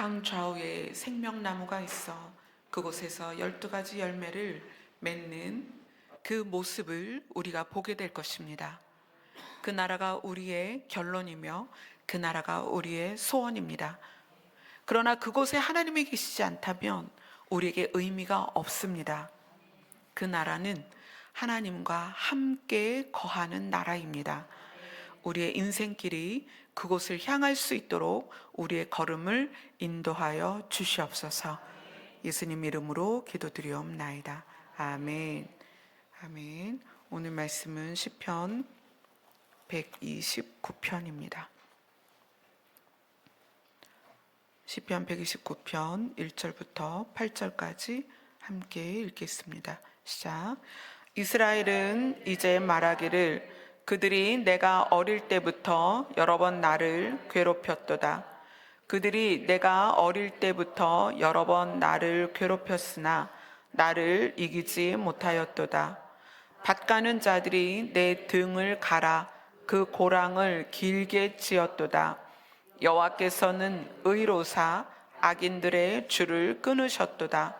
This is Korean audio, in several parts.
강 좌우에 생명나무가 있어 그곳에서 12가지 열매를 맺는 그 모습을 우리가 보게 될 것입니다. 그 나라가 우리의 결론이며 그 나라가 우리의 소원입니다. 그러나 그곳에 하나님이 계시지 않다면 우리에게 의미가 없습니다. 그 나라는 하나님과 함께 거하는 나라입니다. 우리의 인생길이 그곳을 향할 수 있도록 우리의 걸음을 인도하여 주시옵소서. 예수님 이름으로 기도드리옵나이다. 아멘. 아멘. 오늘 말씀은 시편 129편입니다. 시편 129편 1절부터 8절까지 함께 읽겠습니다. 시작. 이스라엘은 이제 말하기를 그들이 내가 어릴 때부터 여러 번 나를 괴롭혔도다. 그들이 내가 어릴 때부터 여러 번 나를 괴롭혔으나 나를 이기지 못하였도다. 밭가는 자들이 내 등을 갈아 그 고랑을 길게 지었도다. 여호와께서는 의로사 악인들의 줄을 끊으셨도다.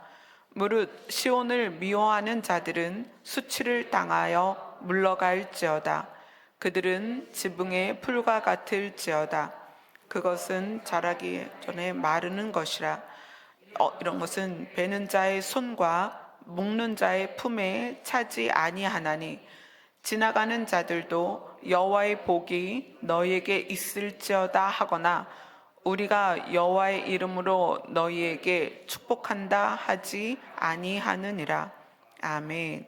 무릇 시온을 미워하는 자들은 수치를 당하여 물러갈지어다. 그들은 지붕의 풀과 같을지어다. 그것은 자라기 전에 마르는 것이라. 이런 것은 베는 자의 손과 묶는 자의 품에 차지 아니하나니 지나가는 자들도 여호와의 복이 너희에게 있을지어다 하거나 우리가 여호와의 이름으로 너희에게 축복한다 하지 아니하느니라. 아멘.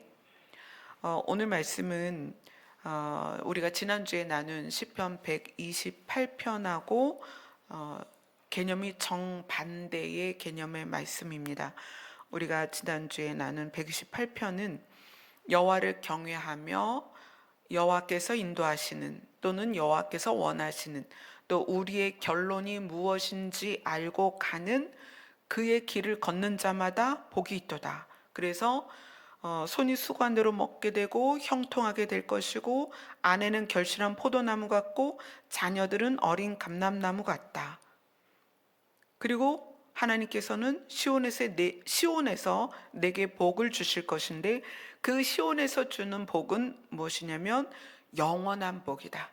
오늘 말씀은 우리가 지난주에 나눈 시편 128편하고 개념이 정반대의 개념의 말씀입니다. 우리가 지난주에 나눈 128편은 여호와를 경외하며 여호와께서 인도하시는 또는 여호와께서 원하시는 또 우리의 결론이 무엇인지 알고 가는 그의 길을 걷는 자마다 복이 있도다. 그래서 손이 수관대로 먹게 되고 형통하게 될 것이고 아내는 결실한 포도나무 같고 자녀들은 어린 감람나무 같다. 그리고 하나님께서는 시온에서 내게 복을 주실 것인데 그 시온에서 주는 복은 무엇이냐면 영원한 복이다.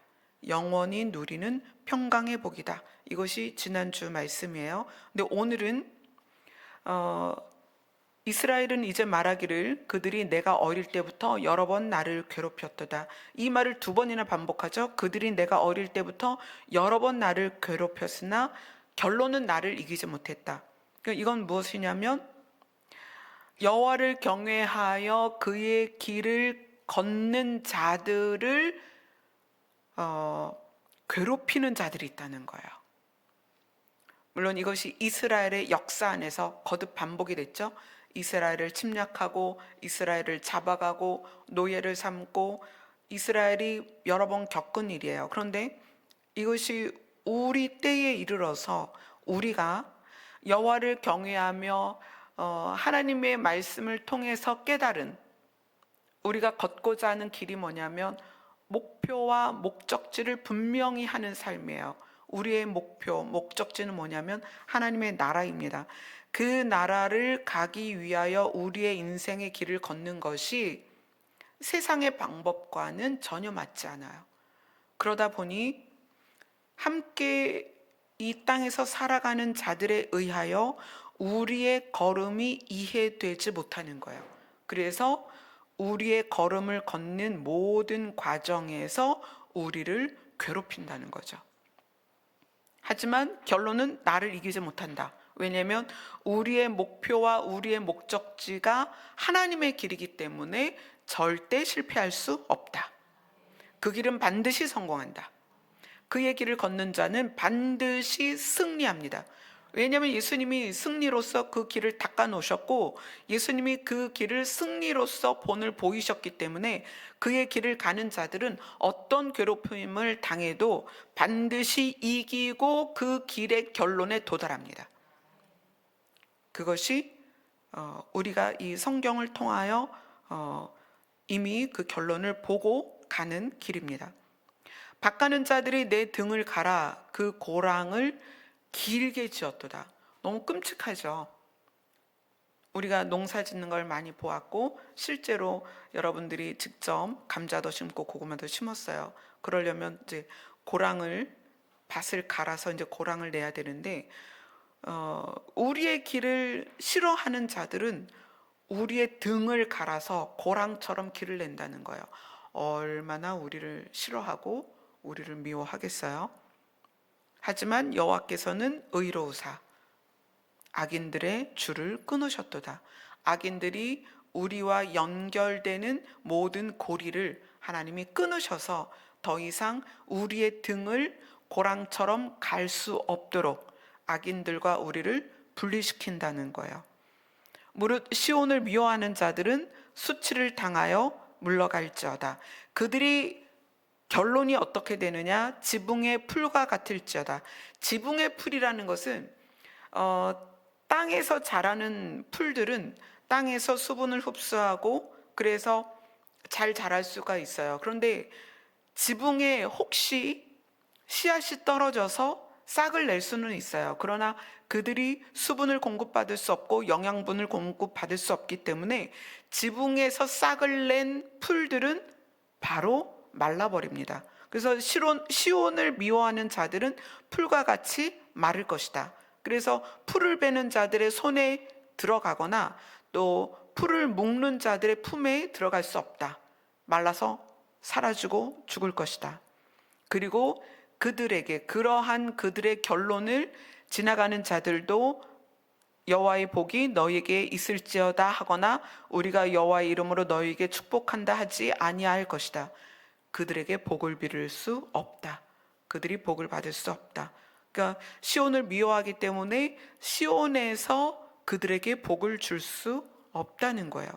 영원히 누리는 평강의 복이다. 이것이 지난주 말씀이에요. 근데 오늘은 이스라엘은 이제 말하기를 그들이 내가 어릴 때부터 여러 번 나를 괴롭혔도다. 이 말을 2번이나 반복하죠. 그들이 내가 어릴 때부터 여러 번 나를 괴롭혔으나 결론은 나를 이기지 못했다. 이건 무엇이냐면 여호와를 경외하여 그의 길을 걷는 자들을 괴롭히는 자들이 있다는 거예요. 물론 이것이 이스라엘의 역사 안에서 거듭 반복이 됐죠. 이스라엘을 침략하고 이스라엘을 잡아가고 노예를 삼고 이스라엘이 여러 번 겪은 일이에요. 그런데 이것이 우리 때에 이르러서 우리가 여호와를 경외하며 하나님의 말씀을 통해서 깨달은 우리가 걷고자 하는 길이 뭐냐면 목표와 목적지를 분명히 하는 삶이에요. 우리의 목표, 목적지는 뭐냐면 하나님의 나라입니다. 그 나라를 가기 위하여 우리의 인생의 길을 걷는 것이 세상의 방법과는 전혀 맞지 않아요. 그러다 보니 함께 이 땅에서 살아가는 자들에 의하여 우리의 걸음이 이해되지 못하는 거예요. 그래서 우리의 걸음을 걷는 모든 과정에서 우리를 괴롭힌다는 거죠. 하지만 결론은 나를 이기지 못한다. 왜냐하면 우리의 목표와 우리의 목적지가 하나님의 길이기 때문에 절대 실패할 수 없다. 그 길은 반드시 성공한다. 그의 길을 걷는 자는 반드시 승리합니다. 왜냐하면 예수님이 승리로서 그 길을 닦아 놓으셨고 예수님이 그 길을 승리로서 본을 보이셨기 때문에 그의 길을 가는 자들은 어떤 괴롭힘을 당해도 반드시 이기고 그 길의 결론에 도달합니다. 그것이 우리가 이 성경을 통하여 이미 그 결론을 보고 가는 길입니다. 밭가는 자들이 내 등을 갈아 그 고랑을 길게 지었도다. 너무 끔찍하죠. 우리가 농사 짓는 걸 많이 보았고 실제로 여러분들이 직접 감자도 심고 고구마도 심었어요. 그러려면 이제 고랑을 밭을 갈아서 이제 고랑을 내야 되는데 우리의 길을 싫어하는 자들은 우리의 등을 갈아서 고랑처럼 길을 낸다는 거예요. 얼마나 우리를 싫어하고 우리를 미워하겠어요. 하지만 여호와께서는 의로우사 악인들의 줄을 끊으셨도다. 악인들이 우리와 연결되는 모든 고리를 하나님이 끊으셔서 더 이상 우리의 등을 고랑처럼 갈 수 없도록 악인들과 우리를 분리시킨다는 거예요. 무릇 시온을 미워하는 자들은 수치를 당하여 물러갈지어다. 그들이 결론이 어떻게 되느냐? 지붕의 풀과 같을지어다. 지붕의 풀이라는 것은 땅에서 자라는 풀들은 땅에서 수분을 흡수하고 그래서 잘 자랄 수가 있어요. 그런데 지붕에 혹시 씨앗이 떨어져서 싹을 낼 수는 있어요. 그러나 그들이 수분을 공급받을 수 없고 영양분을 공급받을 수 없기 때문에 지붕에서 싹을 낸 풀들은 바로 말라버립니다. 그래서 시온을 미워하는 자들은 풀과 같이 마를 것이다. 그래서 풀을 베는 자들의 손에 들어가거나 또 풀을 묶는 자들의 품에 들어갈 수 없다. 말라서 사라지고 죽을 것이다. 그리고 그들에게 그러한 그들의 결론을 지나가는 자들도 여호와의 복이 너희에게 있을지어다 하거나 우리가 여호와의 이름으로 너희에게 축복한다 하지 아니할 것이다. 그들에게 복을 빌을 수 없다. 그들이 복을 받을 수 없다. 그러니까 시온을 미워하기 때문에 시온에서 그들에게 복을 줄 수 없다는 거예요.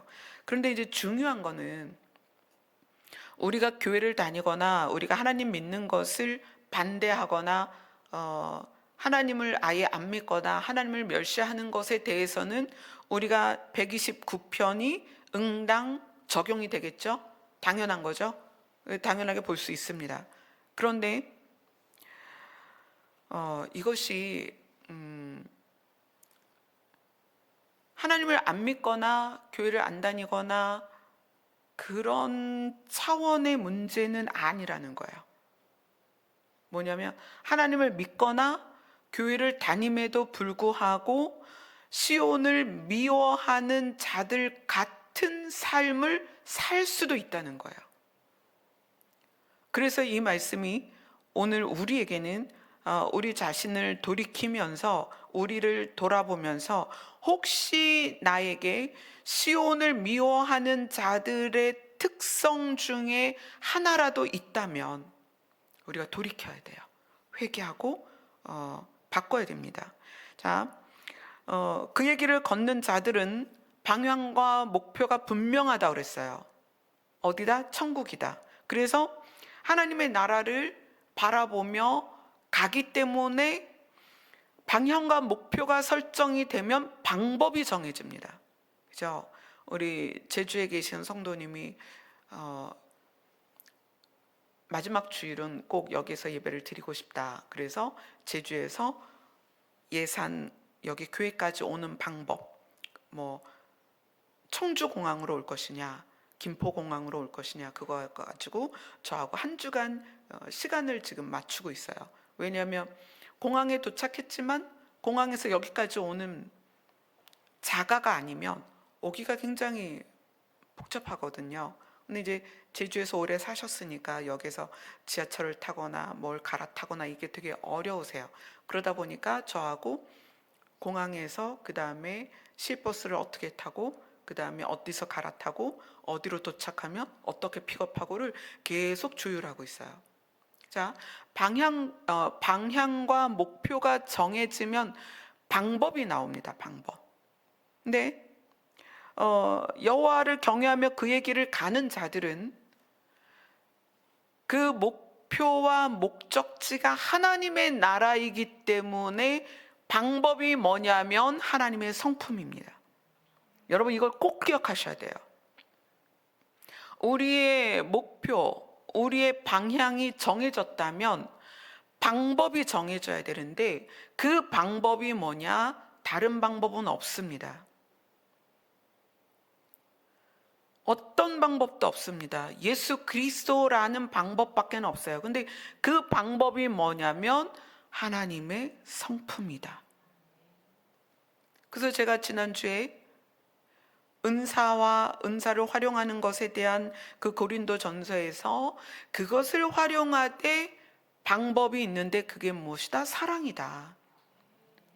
그런데 이제 중요한 거는 우리가 교회를 다니거나 우리가 하나님 믿는 것을 반대하거나 하나님을 아예 안 믿거나 하나님을 멸시하는 것에 대해서는 우리가 129편이 응당 적용이 되겠죠? 당연한 거죠. 당연하게 볼 수 있습니다. 그런데 이것이 하나님을 안 믿거나 교회를 안 다니거나 그런 차원의 문제는 아니라는 거예요. 뭐냐면 하나님을 믿거나 교회를 다님에도 불구하고 시온을 미워하는 자들 같은 삶을 살 수도 있다는 거예요. 그래서 이 말씀이 오늘 우리에게는 우리 자신을 돌이키면서 우리를 돌아보면서 혹시 나에게 시온을 미워하는 자들의 특성 중에 하나라도 있다면 우리가 돌이켜야 돼요. 회개하고 바꿔야 됩니다. 자, 그 얘기를 걷는 자들은 방향과 목표가 분명하다고 그랬어요. 어디다? 천국이다. 그래서 하나님의 나라를 바라보며 가기 때문에 방향과 목표가 설정이 되면 방법이 정해집니다. 그죠? 우리 제주에 계신 성도님이 마지막 주일은 꼭 여기서 예배를 드리고 싶다. 그래서 제주에서 예산 여기 교회까지 오는 방법, 뭐 청주공항으로 올 것이냐, 김포공항으로 올 것이냐, 그거 가지고 저하고 한 주간 시간을 지금 맞추고 있어요. 왜냐하면 공항에 도착했지만 공항에서 여기까지 오는 자가가 아니면 오기가 굉장히 복잡하거든요. 근데 이제 제주에서 오래 사셨으니까 여기서 지하철을 타거나 뭘 갈아타거나 이게 되게 어려우세요. 그러다 보니까 저하고 공항에서 그 다음에 시버스를 어떻게 타고 그 다음에 어디서 갈아타고 어디로 도착하면 어떻게 픽업하고를 계속 조율하고 있어요. 자, 방향과 목표가 정해지면 방법이 나옵니다. 방법. 근데 여호와를 경외하며 그의 길을 가는 자들은 그 목표와 목적지가 하나님의 나라이기 때문에 방법이 뭐냐면 하나님의 성품입니다. 여러분 이걸 꼭 기억하셔야 돼요. 우리의 목표, 우리의 방향이 정해졌다면 방법이 정해져야 되는데 그 방법이 뭐냐? 다른 방법은 없습니다. 어떤 방법도 없습니다. 예수 그리스도라는 방법밖에 없어요. 근데 그 방법이 뭐냐면 하나님의 성품이다. 그래서 제가 지난주에 은사와 은사를 활용하는 것에 대한 그 고린도전서에서 그것을 활용하되 방법이 있는데 그게 무엇이다? 사랑이다.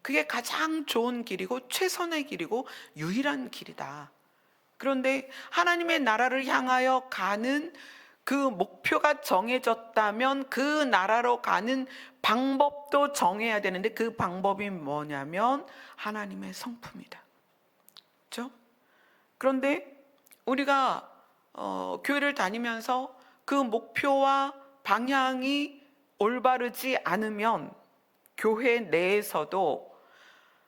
그게 가장 좋은 길이고 최선의 길이고 유일한 길이다. 그런데 하나님의 나라를 향하여 가는 그 목표가 정해졌다면 그 나라로 가는 방법도 정해야 되는데 그 방법이 뭐냐면 하나님의 성품이다. 그렇죠? 그런데 우리가 교회를 다니면서 그 목표와 방향이 올바르지 않으면 교회 내에서도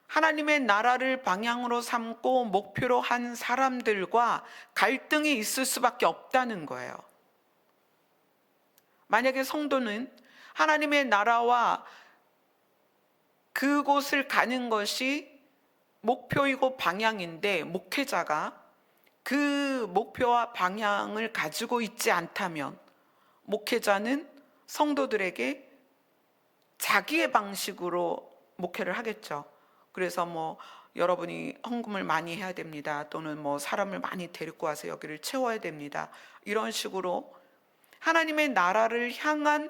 하나님의 나라를 방향으로 삼고 목표로 한 사람들과 갈등이 있을 수밖에 없다는 거예요. 만약에 성도는 하나님의 나라와 그곳을 가는 것이 목표이고 방향인데 목회자가 그 목표와 방향을 가지고 있지 않다면 목회자는 성도들에게 자기의 방식으로 목회를 하겠죠. 그래서 뭐 여러분이 헌금을 많이 해야 됩니다. 또는 뭐 사람을 많이 데리고 와서 여기를 채워야 됩니다. 이런 식으로 하나님의 나라를 향한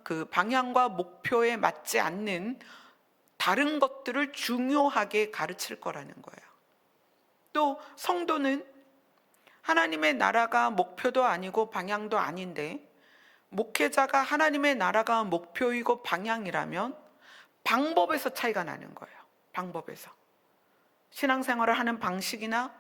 그 방향과 목표에 맞지 않는 다른 것들을 중요하게 가르칠 거라는 거예요. 또 성도는 하나님의 나라가 목표도 아니고 방향도 아닌데 목회자가 하나님의 나라가 목표이고 방향이라면 방법에서 차이가 나는 거예요. 방법에서. 신앙생활을 하는 방식이나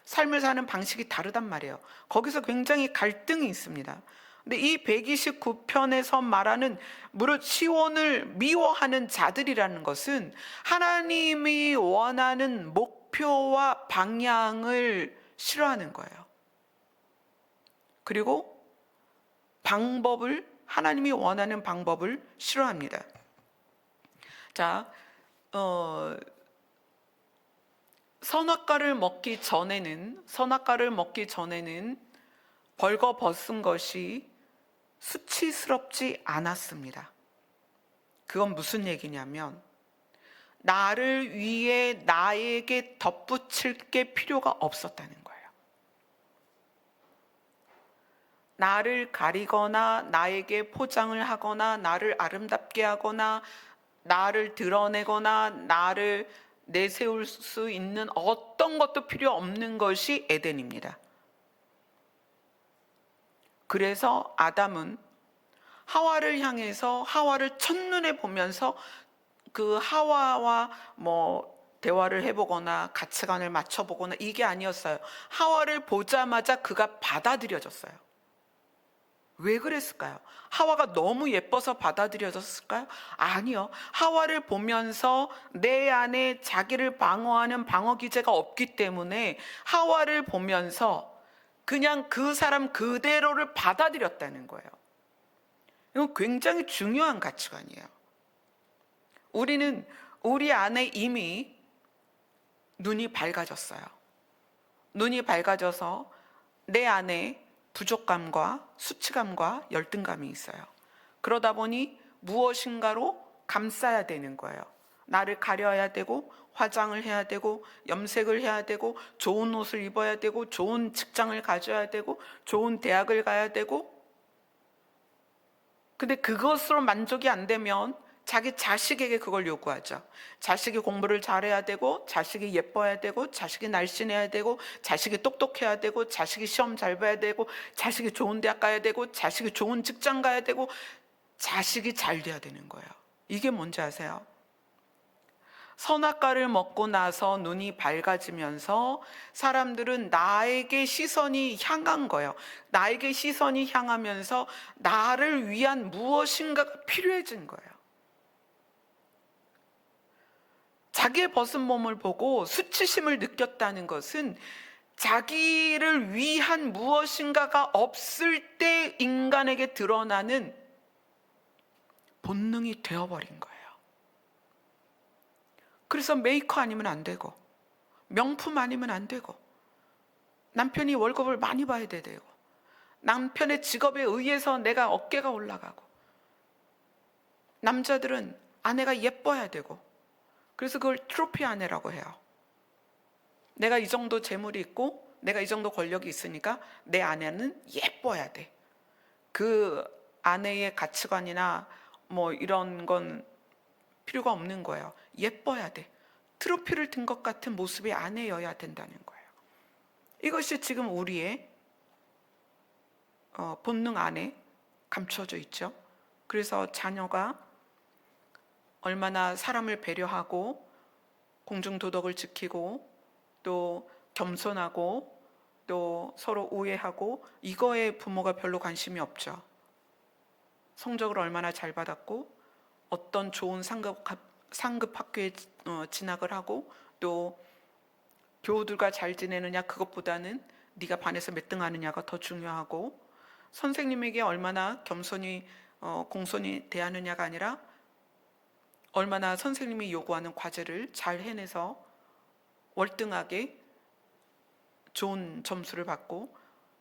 삶을 사는 방식이 다르단 말이에요. 거기서 굉장히 갈등이 있습니다. 근데 이 129편에서 말하는 무릇 시온을 미워하는 자들이라는 것은 하나님이 원하는 목표와 방향을 싫어하는 거예요. 그리고 방법을, 하나님이 원하는 방법을 싫어합니다. 자, 선악과를 먹기 전에는 벌거벗은 것이 수치스럽지 않았습니다. 그건 무슨 얘기냐면 나를 위해 나에게 덧붙일 게 필요가 없었다는 거예요. 나를 가리거나 나에게 포장을 하거나 나를 아름답게 하거나 나를 드러내거나 나를 내세울 수 있는 어떤 것도 필요 없는 것이 에덴입니다. 그래서 아담은 하와를 향해서 하와를 첫눈에 보면서 그 하와와 뭐 대화를 해보거나 가치관을 맞춰보거나 이게 아니었어요. 하와를 보자마자 그가 받아들여졌어요. 왜 그랬을까요? 하와가 너무 예뻐서 받아들여졌을까요? 아니요. 하와를 보면서 내 안에 자기를 방어하는 방어 기제가 없기 때문에 하와를 보면서 그냥 그 사람 그대로를 받아들였다는 거예요. 이건 굉장히 중요한 가치관이에요. 우리는 우리 안에 이미 눈이 밝아졌어요. 눈이 밝아져서 내 안에 부족감과 수치감과 열등감이 있어요. 그러다 보니 무엇인가로 감싸야 되는 거예요. 나를 가려야 되고 화장을 해야 되고 염색을 해야 되고 좋은 옷을 입어야 되고 좋은 직장을 가져야 되고 좋은 대학을 가야 되고, 근데 그것으로 만족이 안 되면 자기 자식에게 그걸 요구하죠. 자식이 공부를 잘해야 되고 자식이 예뻐야 되고 자식이 날씬해야 되고 자식이 똑똑해야 되고 자식이 시험 잘 봐야 되고 자식이 좋은 대학 가야 되고 자식이 좋은 직장 가야 되고 자식이 잘 돼야 되는 거예요. 이게 뭔지 아세요? 선악과를 먹고 나서 눈이 밝아지면서 사람들은 나에게 시선이 향한 거예요. 나에게 시선이 향하면서 나를 위한 무엇인가가 필요해진 거예요. 자기의 벗은 몸을 보고 수치심을 느꼈다는 것은 자기를 위한 무엇인가가 없을 때 인간에게 드러나는 본능이 되어버린 거예요. 그래서 메이커 아니면 안 되고, 명품 아니면 안 되고, 남편이 월급을 많이 봐야 되고, 남편의 직업에 의해서 내가 어깨가 올라가고, 남자들은 아내가 예뻐야 되고, 그래서 그걸 트로피 아내라고 해요. 내가 이 정도 재물이 있고 내가 이 정도 권력이 있으니까 내 아내는 예뻐야 돼. 그 아내의 가치관이나 뭐 이런 건 필요가 없는 거예요. 예뻐야 돼. 트로피를 든 것 같은 모습의 아내여야 된다는 거예요. 이것이 지금 우리의 본능 안에 감춰져 있죠. 그래서 자녀가 얼마나 사람을 배려하고 공중도덕을 지키고 또 겸손하고 또 서로 우애하고, 이거에 부모가 별로 관심이 없죠. 성적을 얼마나 잘 받았고 어떤 좋은 상급 학교에 진학을 하고 또 교우들과 잘 지내느냐, 그것보다는 네가 반에서 몇 등 하느냐가 더 중요하고, 선생님에게 얼마나 겸손히 공손히 대하느냐가 아니라 얼마나 선생님이 요구하는 과제를 잘 해내서 월등하게 좋은 점수를 받고,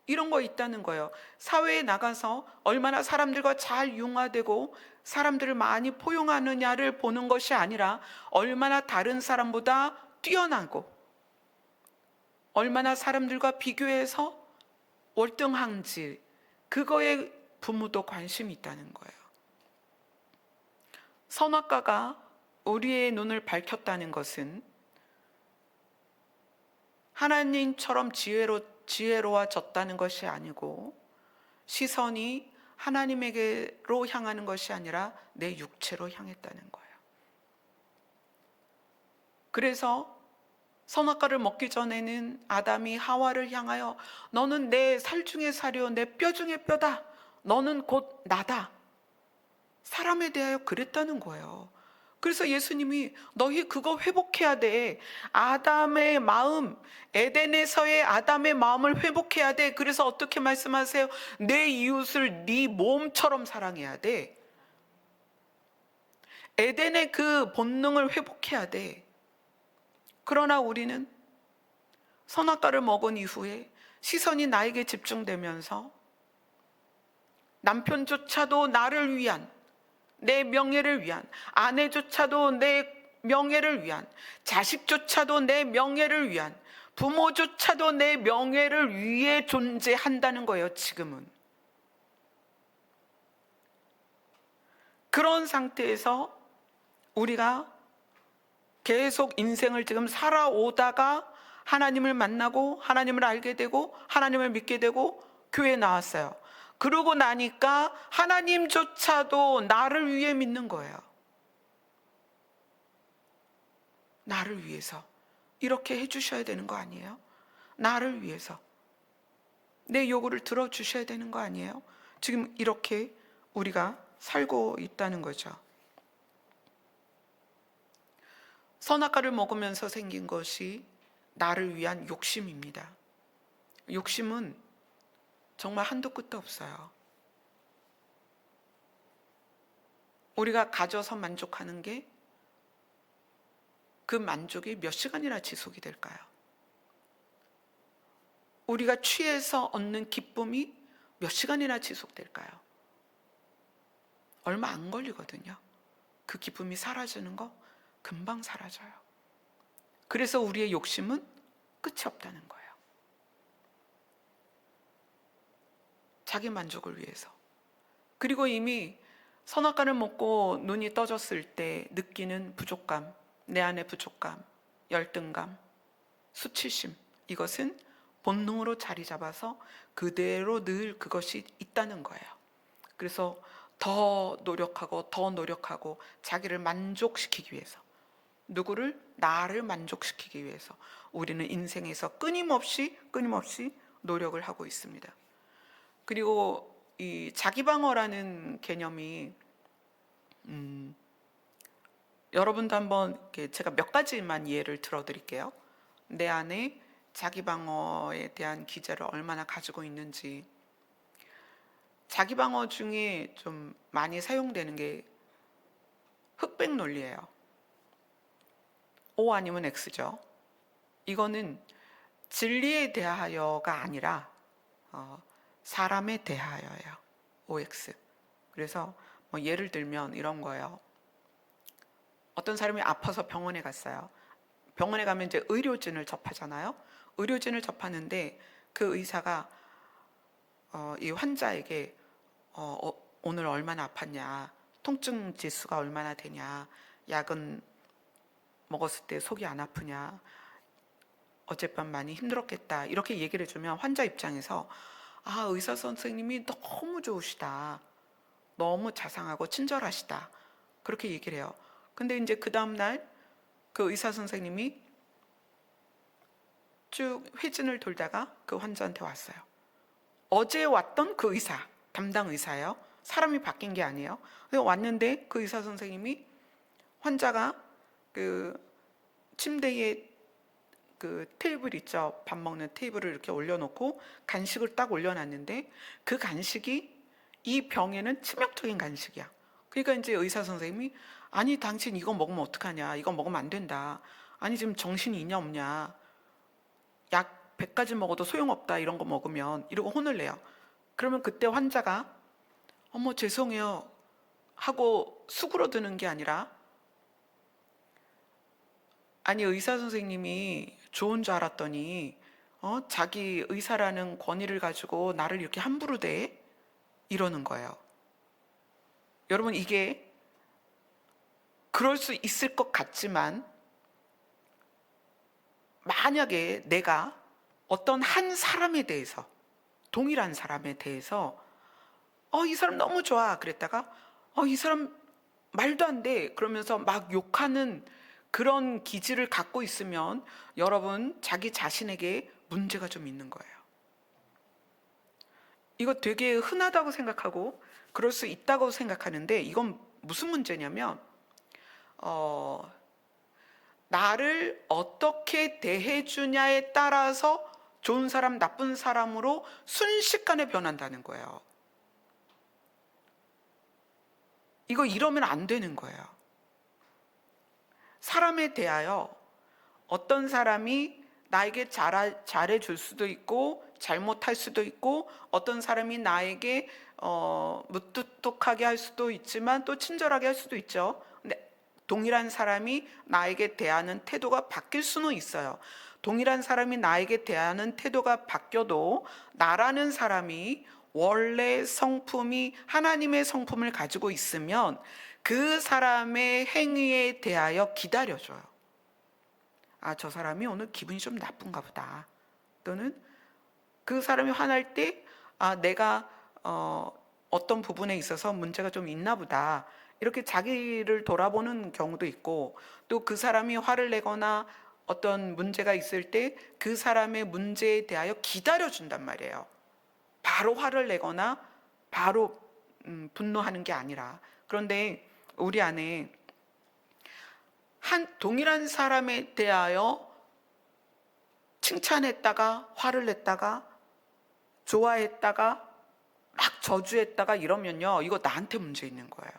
이런 거 있다는 거예요. 사회에 나가서 얼마나 사람들과 잘 융화되고 사람들을 많이 포용하느냐를 보는 것이 아니라 얼마나 다른 사람보다 뛰어나고 얼마나 사람들과 비교해서 월등한지, 그거에 부모도 관심이 있다는 거예요. 선악과가 우리의 눈을 밝혔다는 것은 하나님처럼 지혜로워졌다는 것이 아니고, 시선이 하나님에게로 향하는 것이 아니라 내 육체로 향했다는 거예요. 그래서 선악과를 먹기 전에는 아담이 하와를 향하여 너는 내 살 중에 살이요 내 뼈 중에 뼈다, 너는 곧 나다, 사람에 대하여 그랬다는 거예요. 그래서 예수님이 너희 그거 회복해야 돼. 아담의 마음, 에덴에서의 아담의 마음을 회복해야 돼. 그래서 어떻게 말씀하세요? 내 이웃을 네 몸처럼 사랑해야 돼. 에덴의 그 본능을 회복해야 돼. 그러나 우리는 선악과를 먹은 이후에 시선이 나에게 집중되면서 남편조차도 나를 위한, 내 명예를 위한, 아내조차도 내 명예를 위한, 자식조차도 내 명예를 위한, 부모조차도 내 명예를 위해 존재한다는 거예요. 지금은 그런 상태에서 우리가 계속 인생을 지금 살아오다가 하나님을 만나고 하나님을 알게 되고 하나님을 믿게 되고 교회에 나왔어요. 그러고 나니까 하나님조차도 나를 위해 믿는 거예요. 나를 위해서 이렇게 해주셔야 되는 거 아니에요? 나를 위해서 내 요구를 들어주셔야 되는 거 아니에요? 지금 이렇게 우리가 살고 있다는 거죠. 선악과를 먹으면서 생긴 것이 나를 위한 욕심입니다. 욕심은 정말 한도 끝도 없어요. 우리가 가져서 만족하는 게, 그 만족이 몇 시간이나 지속이 될까요? 우리가 취해서 얻는 기쁨이 몇 시간이나 지속될까요? 얼마 안 걸리거든요. 그 기쁨이 사라지는 거 금방 사라져요. 그래서 우리의 욕심은 끝이 없다는 거예요. 자기 만족을 위해서. 그리고 이미 선악과를 먹고 눈이 떠졌을 때 느끼는 부족감, 내 안의 부족감, 열등감, 수치심, 이것은 본능으로 자리 잡아서 그대로 늘 그것이 있다는 거예요. 그래서 더 노력하고 자기를 만족시키기 위해서, 누구를? 나를 만족시키기 위해서 우리는 인생에서 끊임없이 노력을 하고 있습니다. 그리고 이 자기방어라는 개념이 여러분도 한번 제가 몇 가지만 예를 들어드릴게요. 내 안에 자기방어에 대한 기제를 얼마나 가지고 있는지. 자기방어 중에 좀 많이 사용되는 게 흑백 논리예요. O 아니면 X죠. 이거는 진리에 대하여가 아니라 사람에 대하여예요. OX. 그래서 뭐 예를 들면 이런 거예요. 어떤 사람이 아파서 병원에 갔어요. 병원에 가면 이제 의료진을 접하잖아요. 의료진을 접하는데 그 의사가 이 환자에게 오늘 얼마나 아팠냐, 통증 지수가 얼마나 되냐, 약은 먹었을 때 속이 안 아프냐, 어젯밤 많이 힘들었겠다, 이렇게 얘기를 해주면 환자 입장에서 아, 의사 선생님이 너무 좋으시다, 너무 자상하고 친절하시다, 그렇게 얘기를 해요. 근데 이제 그 다음날 그 의사 선생님이 쭉 회진을 돌다가 그 환자한테 왔어요. 어제 왔던 그 의사, 담당 의사예요. 사람이 바뀐 게 아니에요. 왔는데 그 의사 선생님이 환자가 그 침대에 그 테이블 있죠. 밥 먹는 테이블을 이렇게 올려놓고 간식을 딱 올려놨는데 그 간식이 이 병에는 치명적인 간식이야. 그러니까 이제 의사 선생님이 아니 당신 이거 먹으면 어떡하냐, 이거 먹으면 안 된다, 아니 지금 정신이 있냐 없냐, 약 100가지 먹어도 소용없다, 이런 거 먹으면, 이러고 혼을 내요. 그러면 그때 환자가 어머 죄송해요 하고 수그러드는 게 아니라 아니 의사 선생님이 좋은 줄 알았더니 자기 의사라는 권위를 가지고 나를 이렇게 함부로 대? 이러는 거예요. 여러분, 이게 그럴 수 있을 것 같지만 만약에 내가 어떤 한 사람에 대해서, 동일한 사람에 대해서 이 사람 너무 좋아 그랬다가 이 사람 말도 안 돼 그러면서 막 욕하는 그런 기질을 갖고 있으면 여러분 자기 자신에게 문제가 좀 있는 거예요. 이거 되게 흔하다고 생각하고 그럴 수 있다고 생각하는데 이건 무슨 문제냐면 나를 어떻게 대해주냐에 따라서 좋은 사람 나쁜 사람으로 순식간에 변한다는 거예요. 이거 이러면 안 되는 거예요. 사람에 대하여 어떤 사람이 나에게 잘해줄 수도 있고 잘못할 수도 있고 어떤 사람이 나에게 무뚝뚝하게 할 수도 있지만 또 친절하게 할 수도 있죠. 근데 동일한 사람이 나에게 대하는 태도가 바뀔 수는 있어요. 동일한 사람이 나에게 대하는 태도가 바뀌어도 나라는 사람이 원래 성품이 하나님의 성품을 가지고 있으면 그 사람의 행위에 대하여 기다려줘요. 아, 저 사람이 오늘 기분이 좀 나쁜가 보다. 또는 그 사람이 화날 때 내가 어떤 부분에 있어서 문제가 좀 있나 보다, 이렇게 자기를 돌아보는 경우도 있고, 또 그 사람이 화를 내거나 어떤 문제가 있을 때 그 사람의 문제에 대하여 기다려준단 말이에요. 바로 화를 내거나 바로 분노하는 게 아니라. 그런데 우리 안에 한 동일한 사람에 대하여 칭찬했다가 화를 냈다가 좋아했다가 막 저주했다가 이러면요, 이거 나한테 문제 있는 거예요.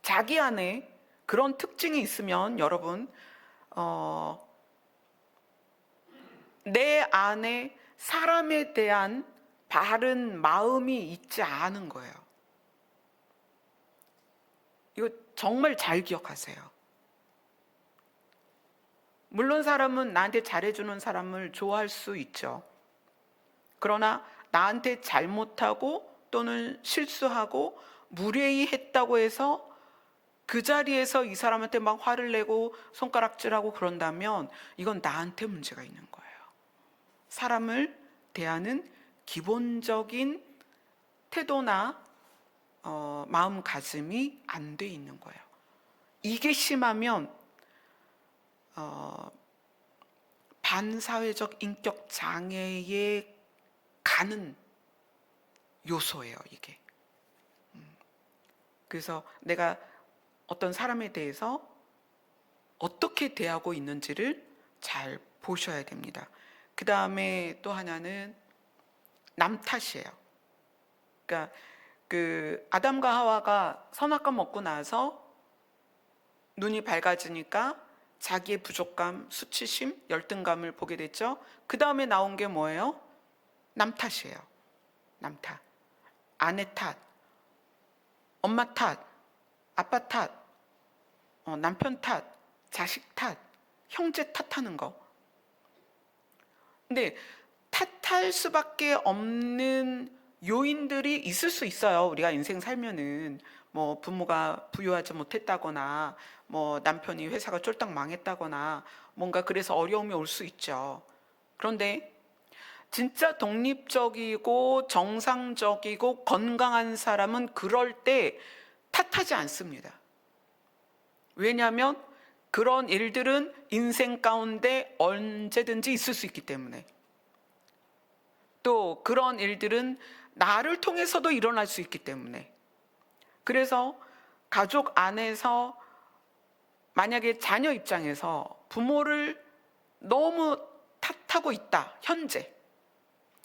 자기 안에 그런 특징이 있으면 여러분 내 안에 사람에 대한 바른 마음이 있지 않은 거예요. 이거 정말 잘 기억하세요. 물론 사람은 나한테 잘해주는 사람을 좋아할 수 있죠. 그러나 나한테 잘못하고 또는 실수하고 무례히 했다고 해서 그 자리에서 이 사람한테 막 화를 내고 손가락질하고 그런다면 이건 나한테 문제가 있는 거예요. 사람을 대하는 기본적인 태도나 마음가짐이 안 돼 있는 거예요. 이게 심하면 반사회적 인격 장애에 가는 요소예요, 이게. 그래서 내가 어떤 사람에 대해서 어떻게 대하고 있는지를 잘 보셔야 됩니다. 그 다음에 또 하나는 남 탓이에요. 그러니까 그 아담과 하와가 선악과 먹고 나서 눈이 밝아지니까 자기의 부족감, 수치심, 열등감을 보게 됐죠. 그 다음에 나온 게 뭐예요? 남 탓이에요. 남 탓. 아내 탓, 엄마 탓, 아빠 탓, 남편 탓, 자식 탓, 형제 탓하는 거. 근데 탓할 수밖에 없는 요인들이 있을 수 있어요. 우리가 인생 살면은 뭐 부모가 부유하지 못했다거나 뭐 남편이 회사가 쫄딱 망했다거나 뭔가 그래서 어려움이 올 수 있죠. 그런데 진짜 독립적이고 정상적이고 건강한 사람은 그럴 때 탓하지 않습니다. 왜냐하면 그런 일들은 인생 가운데 언제든지 있을 수 있기 때문에, 또 그런 일들은 나를 통해서도 일어날 수 있기 때문에. 그래서 가족 안에서 만약에 자녀 입장에서 부모를 너무 탓하고 있다, 현재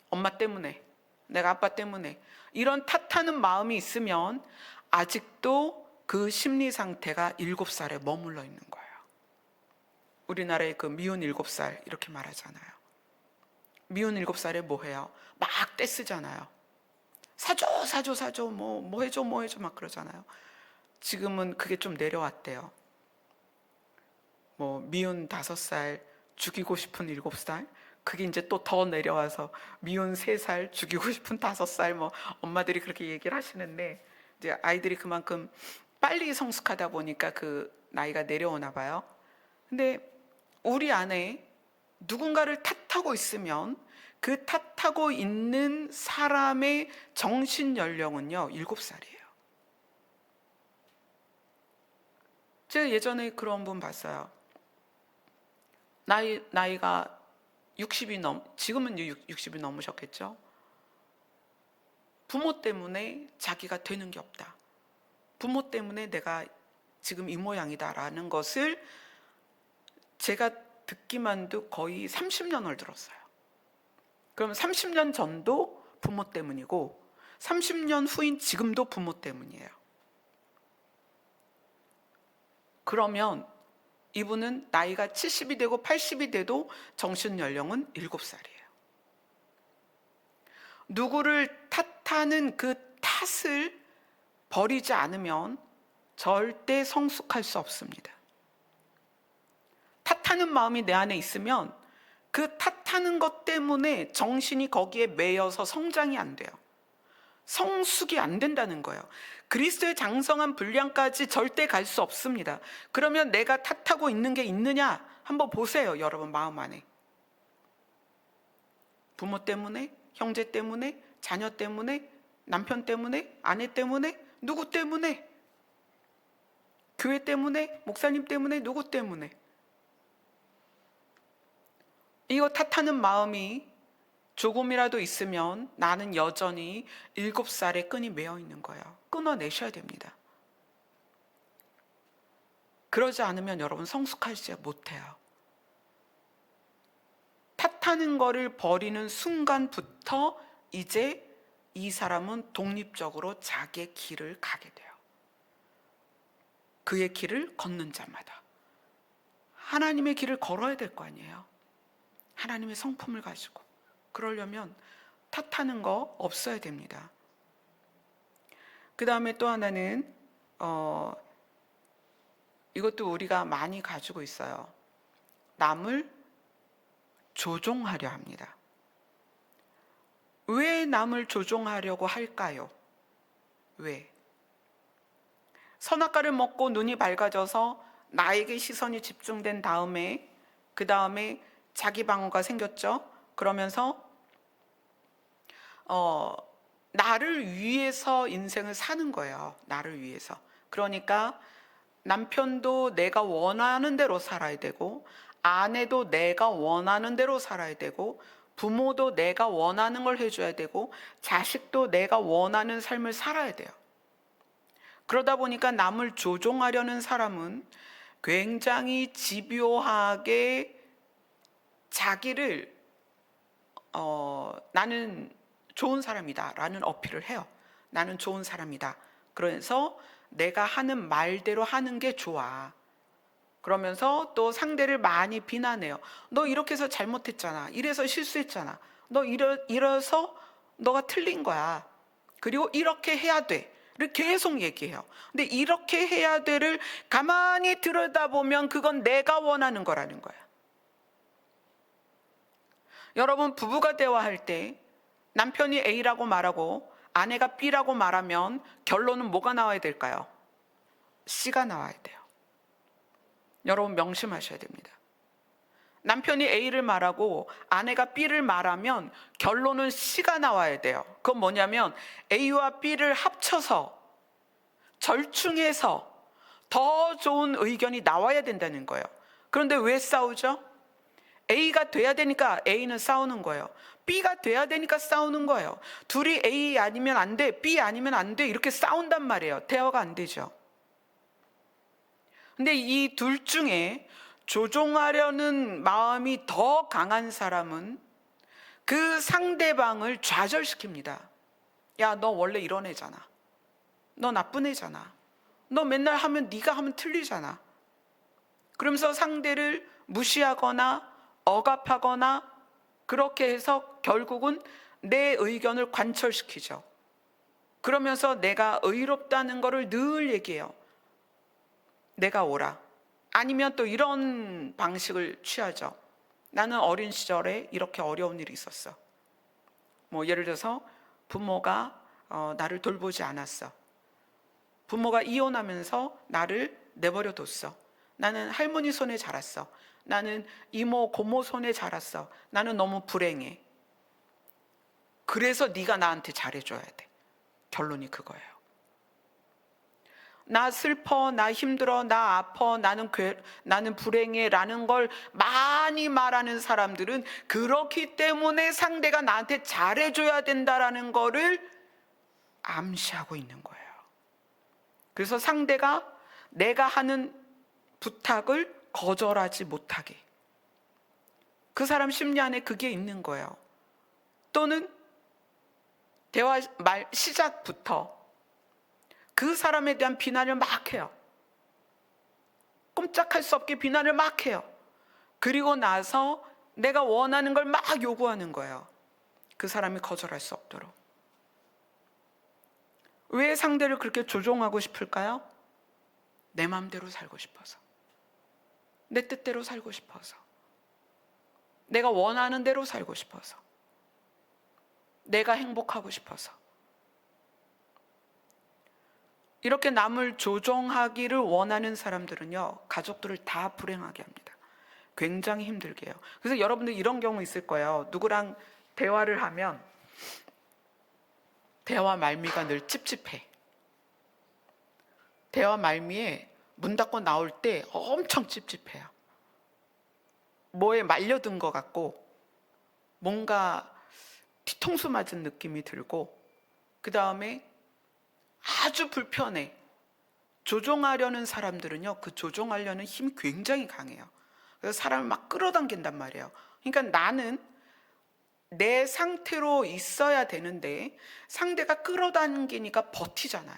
엄마 때문에, 내가 아빠 때문에, 이런 탓하는 마음이 있으면 아직도 그 심리 상태가 7살에 머물러 있는 거예요. 우리나라의 그 미운 7살 이렇게 말하잖아요. 미운 7살에 뭐 해요? 막 떼쓰잖아요. 사줘 뭐 해줘 막 그러잖아요. 지금은 그게 좀 내려왔대요. 뭐 미운 5살 죽이고 싶은 7살, 그게 이제 또 더 내려와서 미운 3살 죽이고 싶은 5살, 뭐 엄마들이 그렇게 얘기를 하시는데, 이제 아이들이 그만큼 빨리 성숙하다 보니까 그 나이가 내려오나 봐요. 근데 우리 안에 누군가를 탓하고 있으면 그 탓하고 있는 사람의 정신 연령은요 7살이에요. 제가 예전에 그런 분 봤어요. 나이가 60이 지금은 60이 넘으셨겠죠. 부모 때문에 자기가 되는 게 없다, 부모 때문에 내가 지금 이 모양이다라는 것을 제가 듣기만도 거의 30년을 들었어요. 그럼 30년 전도 부모 때문이고 30년 후인 지금도 부모 때문이에요. 그러면 이분은 나이가 70이 되고 80이 돼도 정신 연령은 7살이에요. 누구를 탓하는 그 탓을 버리지 않으면 절대 성숙할 수 없습니다. 탓하는 마음이 내 안에 있으면 그 탓하는 것 때문에 정신이 거기에 매여서 성장이 안 돼요. 성숙이 안 된다는 거예요. 그리스도의 장성한 분량까지 절대 갈 수 없습니다. 그러면 내가 탓하고 있는 게 있느냐 한번 보세요. 여러분 마음 안에. 부모 때문에, 형제 때문에, 자녀 때문에, 남편 때문에, 아내 때문에, 누구 때문에, 교회 때문에, 목사님 때문에, 누구 때문에. 이거 탓하는 마음이 조금이라도 있으면 나는 여전히 7살의 끈이 매어 있는 거예요. 끊어내셔야 됩니다. 그러지 않으면 여러분 성숙하지 못해요. 탓하는 거를 버리는 순간부터 이제 이 사람은 독립적으로 자기의 길을 가게 돼요. 그의 길을 걷는 자마다 하나님의 길을 걸어야 될 거 아니에요. 하나님의 성품을 가지고. 그러려면 탓하는 거 없어야 됩니다. 그 다음에 또 하나는 이것도 우리가 많이 가지고 있어요. 남을 조종하려 합니다. 왜 남을 조종하려고 할까요? 왜? 선악과를 먹고 눈이 밝아져서 나에게 시선이 집중된 다음에, 그 다음에 자기 방어가 생겼죠. 그러면서 나를 위해서 인생을 사는 거예요. 나를 위해서. 그러니까 남편도 내가 원하는 대로 살아야 되고, 아내도 내가 원하는 대로 살아야 되고, 부모도 내가 원하는 걸 해줘야 되고, 자식도 내가 원하는 삶을 살아야 돼요. 그러다 보니까 남을 조종하려는 사람은 굉장히 집요하게 자기를 나는 좋은 사람이다 라는 어필을 해요. 나는 좋은 사람이다. 그래서 내가 하는 말대로 하는 게 좋아. 그러면서 또 상대를 많이 비난해요. 너 이렇게 해서 잘못했잖아. 이래서 실수했잖아. 너 이래서 너가 틀린 거야. 그리고 이렇게 해야 돼. 를 계속 얘기해요. 근데 이렇게 해야 돼를 가만히 들여다보면 그건 내가 원하는 거라는 거야. 여러분, 부부가 대화할 때 남편이 A라고 말하고 아내가 B라고 말하면 결론은 뭐가 나와야 될까요? C가 나와야 돼요. 여러분, 명심하셔야 됩니다. 남편이 A를 말하고 아내가 B를 말하면 결론은 C가 나와야 돼요. 그건 뭐냐면 A와 B를 합쳐서 절충해서 더 좋은 의견이 나와야 된다는 거예요. 그런데 왜 싸우죠? A가 돼야 되니까 A는 싸우는 거예요. B가 돼야 되니까 싸우는 거예요. 둘이 A 아니면 안 돼, B 아니면 안 돼, 이렇게 싸운단 말이에요. 대화가 안 되죠. 근데 이 둘 중에 조종하려는 마음이 더 강한 사람은 그 상대방을 좌절시킵니다. 야, 너 원래 이런 애잖아. 너 나쁜 애잖아. 너 맨날 하면 네가 하면 틀리잖아. 그러면서 상대를 무시하거나 억압하거나 그렇게 해서 결국은 내 의견을 관철시키죠. 그러면서 내가 의롭다는 것을 늘 얘기해요. 내가 옳아. 아니면 또 이런 방식을 취하죠. 나는 어린 시절에 이렇게 어려운 일이 있었어. 뭐 예를 들어서 부모가 나를 돌보지 않았어. 부모가 이혼하면서 나를 내버려 뒀어. 나는 할머니 손에 자랐어. 나는 이모 고모 손에 자랐어. 나는 너무 불행해. 그래서 네가 나한테 잘해줘야 돼. 결론이 그거예요. 나 슬퍼, 나 힘들어, 나 아파, 나는 불행해 라는 걸 많이 말하는 사람들은 그렇기 때문에 상대가 나한테 잘해줘야 된다라는 거를 암시하고 있는 거예요. 그래서 상대가 내가 하는 부탁을 거절하지 못하게, 그 사람 심리 안에 그게 있는 거예요. 또는 대화 말 시작부터 그 사람에 대한 비난을 막 해요. 꼼짝할 수 없게 비난을 막 해요. 그리고 나서 내가 원하는 걸 막 요구하는 거예요. 그 사람이 거절할 수 없도록. 왜 상대를 그렇게 조종하고 싶을까요? 내 마음대로 살고 싶어서. 내 뜻대로 살고 싶어서. 내가 원하는 대로 살고 싶어서. 내가 행복하고 싶어서. 이렇게 남을 조종하기를 원하는 사람들은요, 가족들을 다 불행하게 합니다. 굉장히 힘들게 해요. 그래서 여러분들 이런 경우 있을 거예요. 누구랑 대화를 하면 대화 말미가 늘 찝찝해. 대화 말미에 문 닫고 나올 때 엄청 찝찝해요. 뭐에 말려든 것 같고 뭔가 뒤통수 맞은 느낌이 들고, 그 다음에 아주 불편해. 조종하려는 사람들은요, 그 조종하려는 힘이 굉장히 강해요. 그래서 사람을 막 끌어당긴단 말이에요. 그러니까 나는 내 상태로 있어야 되는데 상대가 끌어당기니까 버티잖아요.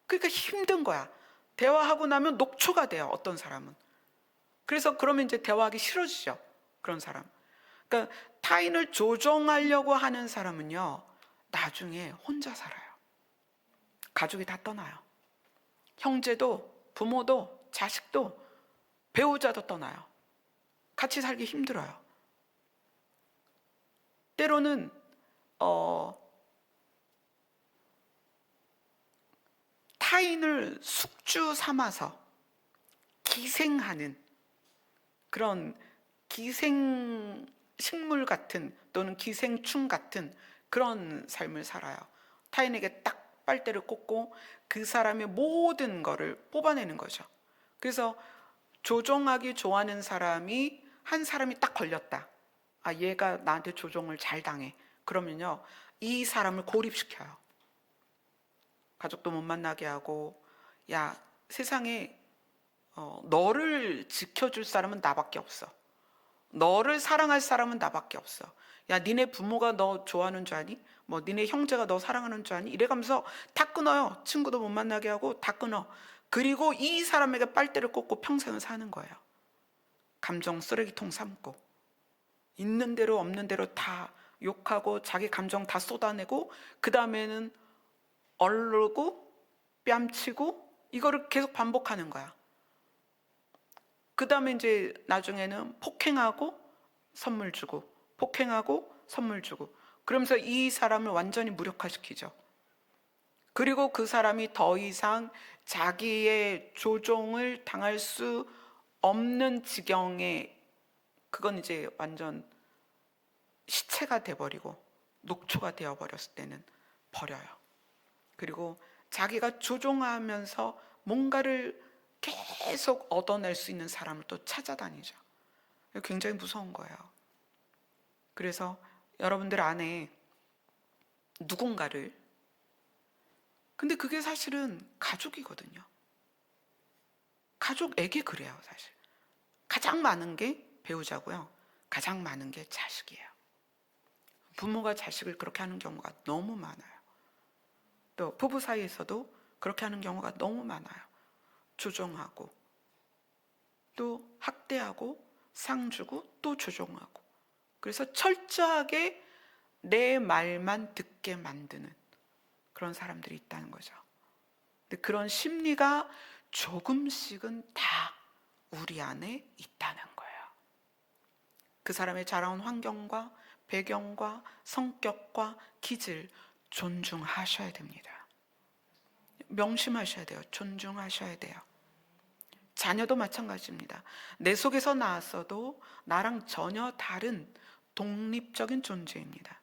그러니까 힘든 거야. 대화하고 나면 녹초가 돼요, 어떤 사람은. 그래서 그러면 이제 대화하기 싫어지죠, 그런 사람. 그러니까 타인을 조종하려고 하는 사람은요, 나중에 혼자 살아요. 가족이 다 떠나요. 형제도, 부모도, 자식도, 배우자도 떠나요. 같이 살기 힘들어요. 때로는 타인을 숙주 삼아서 기생하는 그런 기생식물 같은, 또는 기생충 같은 그런 삶을 살아요. 타인에게 딱 빨대를 꽂고 그 사람의 모든 거를 뽑아내는 거죠. 그래서 조종하기 좋아하는 사람이, 한 사람이 딱 걸렸다. 아, 얘가 나한테 조종을 잘 당해. 그러면요, 이 사람을 고립시켜요. 가족도 못 만나게 하고, 야, 세상에 너를 지켜줄 사람은 나밖에 없어. 너를 사랑할 사람은 나밖에 없어. 야, 니네 부모가 너 좋아하는 줄 아니? 니네 형제가 너 사랑하는 줄 아니? 이래가면서 다 끊어요. 친구도 못 만나게 하고 다 끊어. 그리고 이 사람에게 빨대를 꽂고 평생을 사는 거예요. 감정 쓰레기통 삼고 있는 대로 없는 대로 다 욕하고 자기 감정 다 쏟아내고 그 다음에는 얼르고 뺨치고 이거를 계속 반복하는 거야. 그 다음에 이제 나중에는 폭행하고 선물 주고 폭행하고 선물 주고 그러면서 이 사람을 완전히 무력화시키죠. 그리고 그 사람이 더 이상 자기의 조종을 당할 수 없는 지경에 그건 이제 완전 시체가 돼버리고 녹초가 되어버렸을 때는 버려요. 그리고 자기가 조종하면서 뭔가를 계속 얻어낼 수 있는 사람을 또 찾아다니죠. 굉장히 무서운 거예요. 그래서 여러분들 안에 누군가를, 근데 그게 사실은 가족이거든요. 가족에게 그래요. 사실 가장 많은 게 배우자고요, 가장 많은 게 자식이에요. 부모가 자식을 그렇게 하는 경우가 너무 많아요. 또 부부 사이에서도 그렇게 하는 경우가 너무 많아요. 조종하고 또 학대하고 상 주고 또 조종하고, 그래서 철저하게 내 말만 듣게 만드는 그런 사람들이 있다는 거죠. 근데 그런 심리가 조금씩은 다 우리 안에 있다는 거예요. 그 사람의 자라온 환경과 배경과 성격과 기질 존중하셔야 됩니다. 명심하셔야 돼요. 존중하셔야 돼요. 자녀도 마찬가지입니다. 내 속에서 나왔어도 나랑 전혀 다른 독립적인 존재입니다.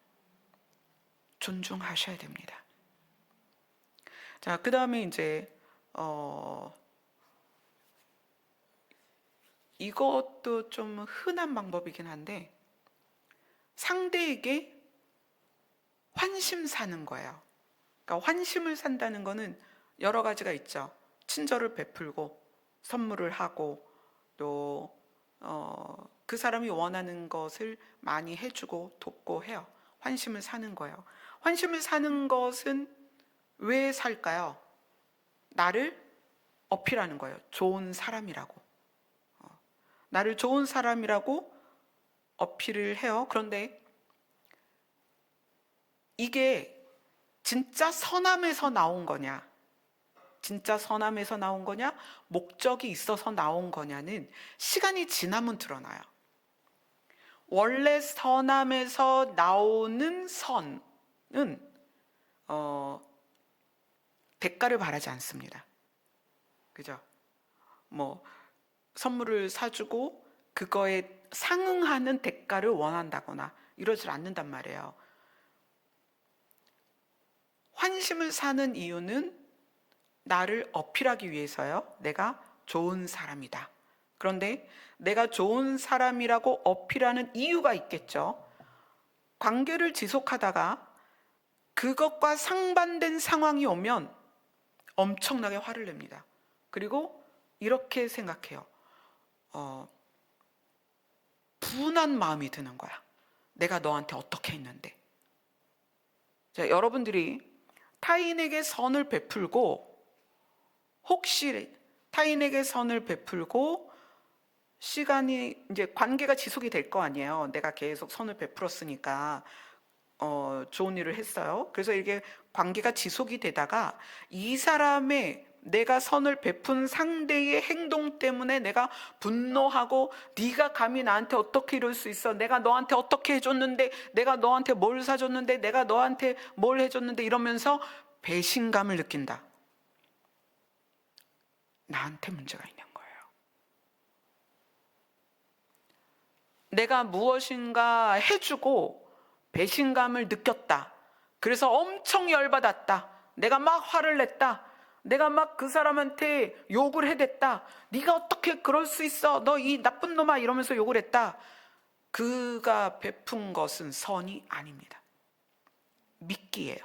존중하셔야 됩니다. 자, 그 다음에 이제 이것도 좀 흔한 방법이긴 한데, 상대에게 환심 사는 거예요. 그러니까 환심을 산다는 거는 여러 가지가 있죠. 친절을 베풀고 선물을 하고 또 그 사람이 원하는 것을 많이 해주고 돕고 해요. 환심을 사는 거예요. 환심을 사는 것은 왜 살까요? 나를 어필하는 거예요. 좋은 사람이라고. 나를 좋은 사람이라고 어필을 해요. 그런데 이게 진짜 선함에서 나온 거냐, 진짜 선함에서 나온 거냐, 목적이 있어서 나온 거냐는 시간이 지나면 드러나요. 원래 선함에서 나오는 선은 대가를 바라지 않습니다. 그죠? 뭐 선물을 사주고 그거에 상응하는 대가를 원한다거나 이러질 않는단 말이에요. 환심을 사는 이유는 나를 어필하기 위해서요. 내가 좋은 사람이다. 그런데 내가 좋은 사람이라고 어필하는 이유가 있겠죠. 관계를 지속하다가 그것과 상반된 상황이 오면 엄청나게 화를 냅니다. 그리고 이렇게 생각해요. 분한 마음이 드는 거야. 내가 너한테 어떻게 했는데. 자, 여러분들이 타인에게 선을 베풀고, 혹시 타인에게 선을 베풀고 시간이 이제 관계가 지속이 될 거 아니에요. 내가 계속 선을 베풀었으니까 좋은 일을 했어요. 그래서 이게 관계가 지속이 되다가 이 사람의, 내가 선을 베푼 상대의 행동 때문에 내가 분노하고, 네가 감히 나한테 어떻게 이럴 수 있어, 내가 너한테 어떻게 해줬는데, 내가 너한테 뭘 사줬는데, 내가 너한테 뭘 해줬는데, 이러면서 배신감을 느낀다. 나한테 문제가 있는 거예요. 내가 무엇인가 해주고 배신감을 느꼈다. 그래서 엄청 열받았다. 내가 막 화를 냈다. 내가 막 그 사람한테 욕을 해댔다. 네가 어떻게 그럴 수 있어, 너 이 나쁜 놈아, 이러면서 욕을 했다. 그가 베푼 것은 선이 아닙니다. 미끼예요.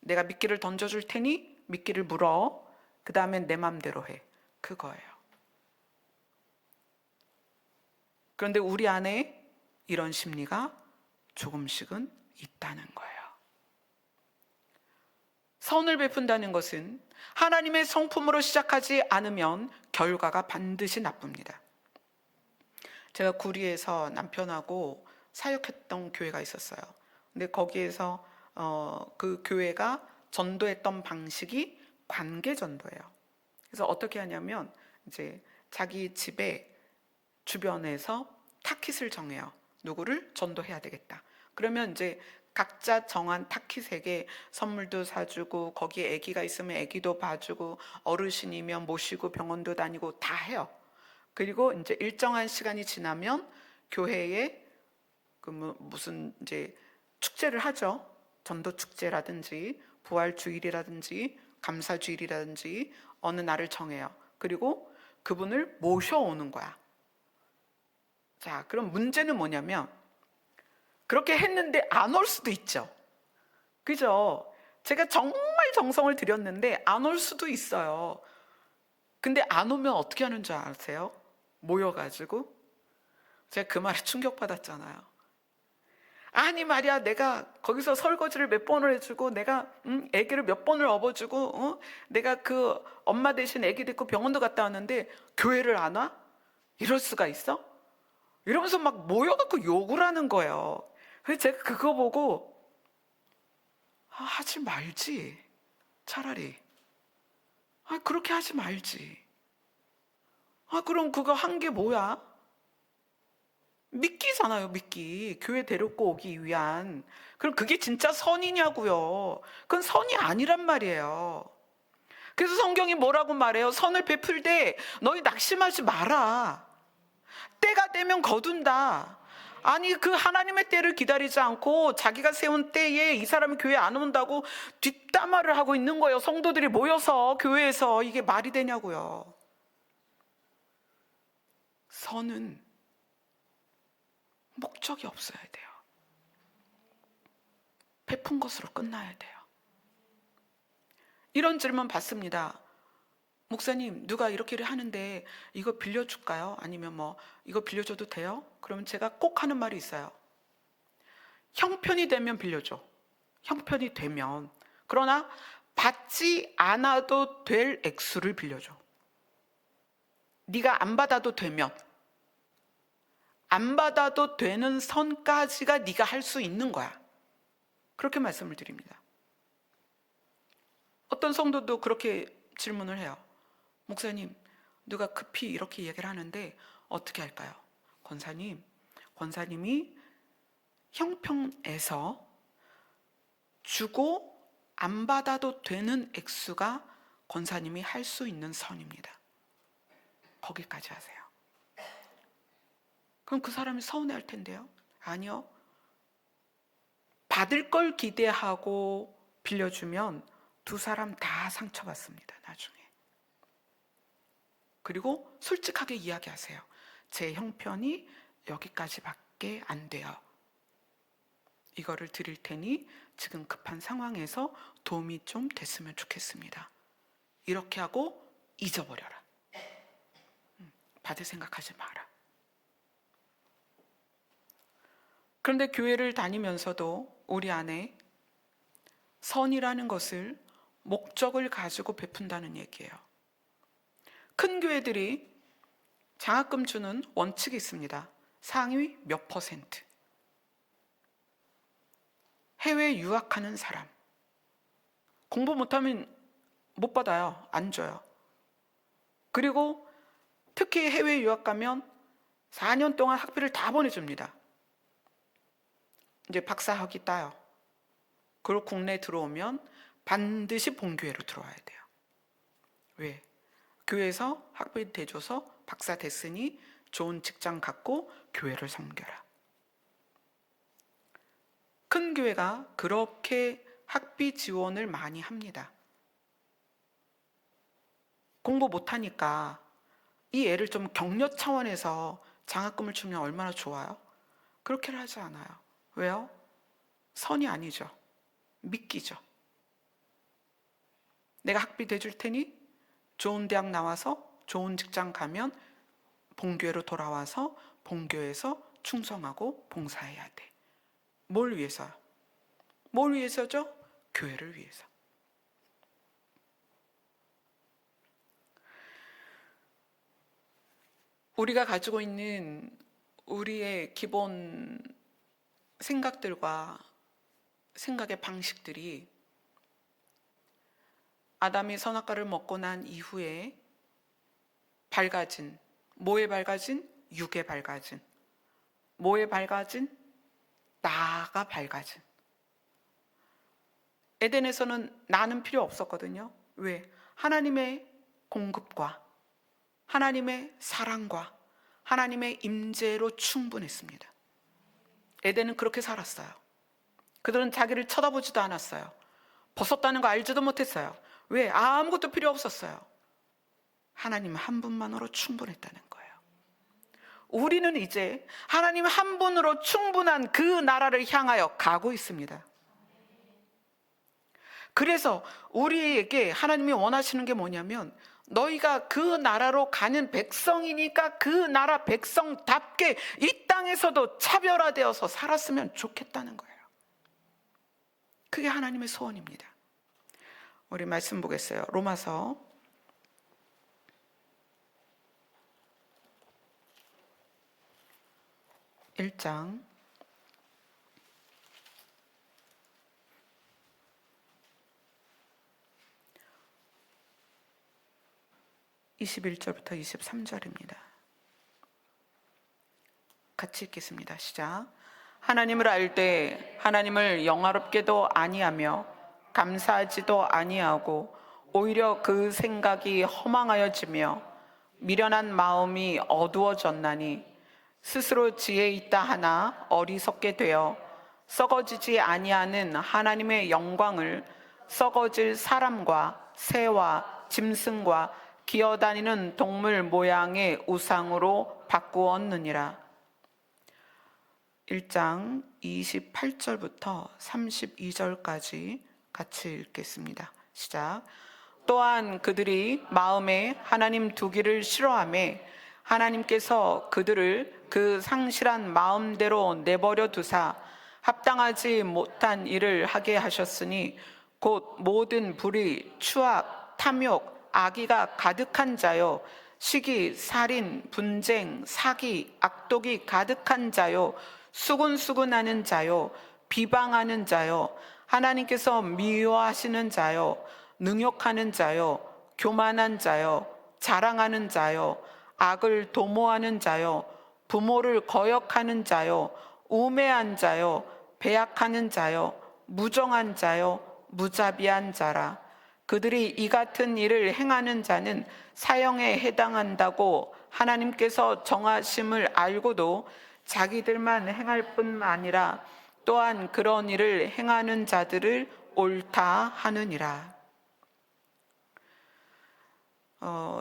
내가 미끼를 던져줄 테니 미끼를 물어. 그 다음엔 내 맘대로 해. 그거예요. 그런데 우리 안에 이런 심리가 조금씩은 있다는 거예요. 선을 베푼다는 것은 하나님의 성품으로 시작하지 않으면 결과가 반드시 나쁩니다. 제가 구리에서 남편하고 사역했던 교회가 있었어요. 근데 거기에서 그 교회가 전도했던 방식이 관계 전도예요. 그래서 어떻게 하냐면 이제 자기 집에 주변에서 타깃을 정해요. 누구를 전도해야 되겠다. 그러면 이제 각자 정한 타깃에게 선물도 사주고, 거기에 아기가 있으면 아기도 봐주고, 어르신이면 모시고 병원도 다니고 다 해요. 그리고 이제 일정한 시간이 지나면 교회에 무슨 이제 축제를 하죠. 전도 축제라든지 부활 주일이라든지 감사 주일이라든지 어느 날을 정해요. 그리고 그분을 모셔오는 거야. 자, 그럼 문제는 뭐냐면 그렇게 했는데 안 올 수도 있죠. 그죠? 제가 정말 정성을 들였는데 안 올 수도 있어요. 근데 안 오면 어떻게 하는 줄 아세요? 모여가지고 제가 그 말에 충격받았잖아요. 아니 말이야, 내가 거기서 설거지를 몇 번을 해주고, 내가 아기를 몇 번을 업어주고, 내가 그 엄마 대신 아기 데리고 병원도 갔다 왔는데 교회를 안 와? 이럴 수가 있어? 이러면서 막 모여갖고 욕을 하는 거예요. 그래서 제가 그거 보고 하지 말지, 차라리. 그렇게 하지 말지. 그럼 그거 한 게 뭐야? 미끼잖아요, 미끼. 교회 데리고 오기 위한. 그럼 그게 진짜 선이냐고요? 그건 선이 아니란 말이에요. 그래서 성경이 뭐라고 말해요? 선을 베풀 때 너희 낙심하지 마라. 때가 되면 거둔다. 아니, 그 하나님의 때를 기다리지 않고 자기가 세운 때에 이 사람이 교회 안 온다고 뒷담화를 하고 있는 거예요. 성도들이 모여서 교회에서. 이게 말이 되냐고요. 선은 목적이 없어야 돼요. 베푼 것으로 끝나야 돼요. 이런 질문 받습니다. 목사님, 누가 이렇게 하는데 이거 빌려줄까요? 아니면 이거 빌려줘도 돼요? 그러면 제가 꼭 하는 말이 있어요. 형편이 되면 빌려줘. 형편이 되면. 그러나 받지 않아도 될 액수를 빌려줘. 네가 안 받아도 되면. 안 받아도 되는 선까지가 네가 할 수 있는 거야. 그렇게 말씀을 드립니다. 어떤 성도도 그렇게 질문을 해요. 목사님, 누가 급히 이렇게 얘기를 하는데 어떻게 할까요? 권사님이 형편에서 주고 안 받아도 되는 액수가 권사님이 할 수 있는 선입니다. 거기까지 하세요. 그럼 그 사람이 서운해할 텐데요. 아니요. 받을 걸 기대하고 빌려주면 두 사람 다 상처받습니다, 나중에. 그리고 솔직하게 이야기하세요. 제 형편이 여기까지밖에 안 돼요. 이거를 드릴 테니 지금 급한 상황에서 도움이 좀 됐으면 좋겠습니다. 이렇게 하고 잊어버려라. 받을 생각하지 마라. 그런데 교회를 다니면서도 우리 안에 선이라는 것을 목적을 가지고 베푼다는 얘기예요. 큰 교회들이 장학금 주는 원칙이 있습니다. 상위 몇 %. 해외 유학하는 사람. 공부 못하면 못 받아요. 안 줘요. 그리고 특히 해외 유학 가면 4년 동안 학비를 다 보내줍니다. 이제 박사학위 따요. 그리고 국내 들어오면 반드시 본교회로 들어와야 돼요. 왜? 교회에서 학비 대줘서 박사 됐으니 좋은 직장 갖고 교회를 섬겨라. 큰 교회가 그렇게 학비 지원을 많이 합니다. 공부 못하니까 이 애를 좀 격려 차원에서 장학금을 주면 얼마나 좋아요? 그렇게는 하지 않아요. 왜요? 선이 아니죠. 미끼죠. 내가 학비 대줄 테니 좋은 대학 나와서 좋은 직장 가면 본교회로 돌아와서 본교회에서 충성하고 봉사해야 돼. 뭘 위해서요? 뭘 위해서죠? 교회를 위해서. 우리가 가지고 있는 우리의 기본 생각들과 생각의 방식들이 아담이 선악과를 먹고 난 이후에 밝아진, 뭐에 밝아진? 육에 밝아진, 뭐에 밝아진? 나가 밝아진. 에덴에서는 나는 필요 없었거든요. 왜? 하나님의 공급과 하나님의 사랑과 하나님의 임재로 충분했습니다. 에덴은 그렇게 살았어요. 그들은 자기를 쳐다보지도 않았어요. 벗었다는 거 알지도 못했어요. 왜? 아무것도 필요 없었어요. 하나님 한 분만으로 충분했다는 거예요. 우리는 이제 하나님 한 분으로 충분한 그 나라를 향하여 가고 있습니다. 그래서 우리에게 하나님이 원하시는 게 뭐냐면, 너희가 그 나라로 가는 백성이니까 그 나라 백성답게 이 땅에서도 차별화되어서 살았으면 좋겠다는 거예요. 그게 하나님의 소원입니다. 우리 말씀 보겠어요. 로마서 1장 21절부터 23절입니다. 같이 읽겠습니다. 시작. 하나님을 알 때 하나님을 영화롭게도 아니하며 감사하지도 아니하고 오히려 그 생각이 허망하여지며 미련한 마음이 어두워졌나니 스스로 지혜 있다 하나 어리석게 되어 썩어지지 아니하는 하나님의 영광을 썩어질 사람과 새와 짐승과 기어다니는 동물 모양의 우상으로 바꾸었느니라. 1장 28절부터 32절까지 같이 읽겠습니다. 시작. 또한 그들이 마음에 하나님 두기를 싫어하며 하나님께서 그들을 그 상실한 마음대로 내버려 두사 합당하지 못한 일을 하게 하셨으니 곧 모든 불의, 추악, 탐욕, 악의가 가득한 자요, 시기, 살인, 분쟁, 사기, 악독이 가득한 자요, 수군수군하는 자요, 비방하는 자요, 하나님께서 미워하시는 자요, 능욕하는 자요, 교만한 자요, 자랑하는 자요, 악을 도모하는 자요, 부모를 거역하는 자요, 우매한 자요, 배약하는 자요, 무정한 자요, 무자비한 자라. 그들이 이 같은 일을 행하는 자는 사형에 해당한다고 하나님께서 정하심을 알고도 자기들만 행할 뿐만 아니라 또한 그런 일을 행하는 자들을 옳다 하느니라.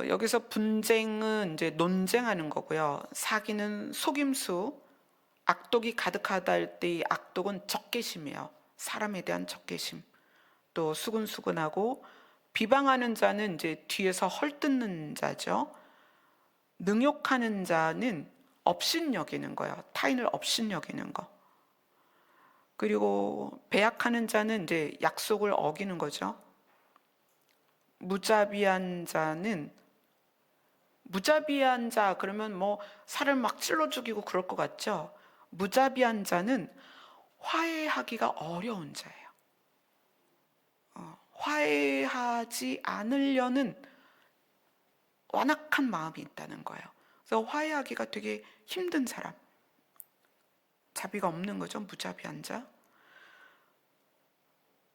여기서 분쟁은 이제 논쟁하는 거고요. 사기는 속임수, 악독이 가득하다 할 때 이 악독은 적개심이에요. 사람에 대한 적개심. 또 수근수근하고 비방하는 자는 이제 뒤에서 헐뜯는 자죠. 능욕하는 자는 업신여기는 거예요. 타인을 업신여기는 거. 그리고 배약하는 자는 이제 약속을 어기는 거죠. 무자비한 자 그러면 뭐 살을 막 찔러 죽이고 그럴 것 같죠. 무자비한 자는 화해하기가 어려운 자예요. 화해하지 않으려는 완악한 마음이 있다는 거예요. 그래서 화해하기가 되게 힘든 사람, 자비가 없는 거죠. 무자비한 자.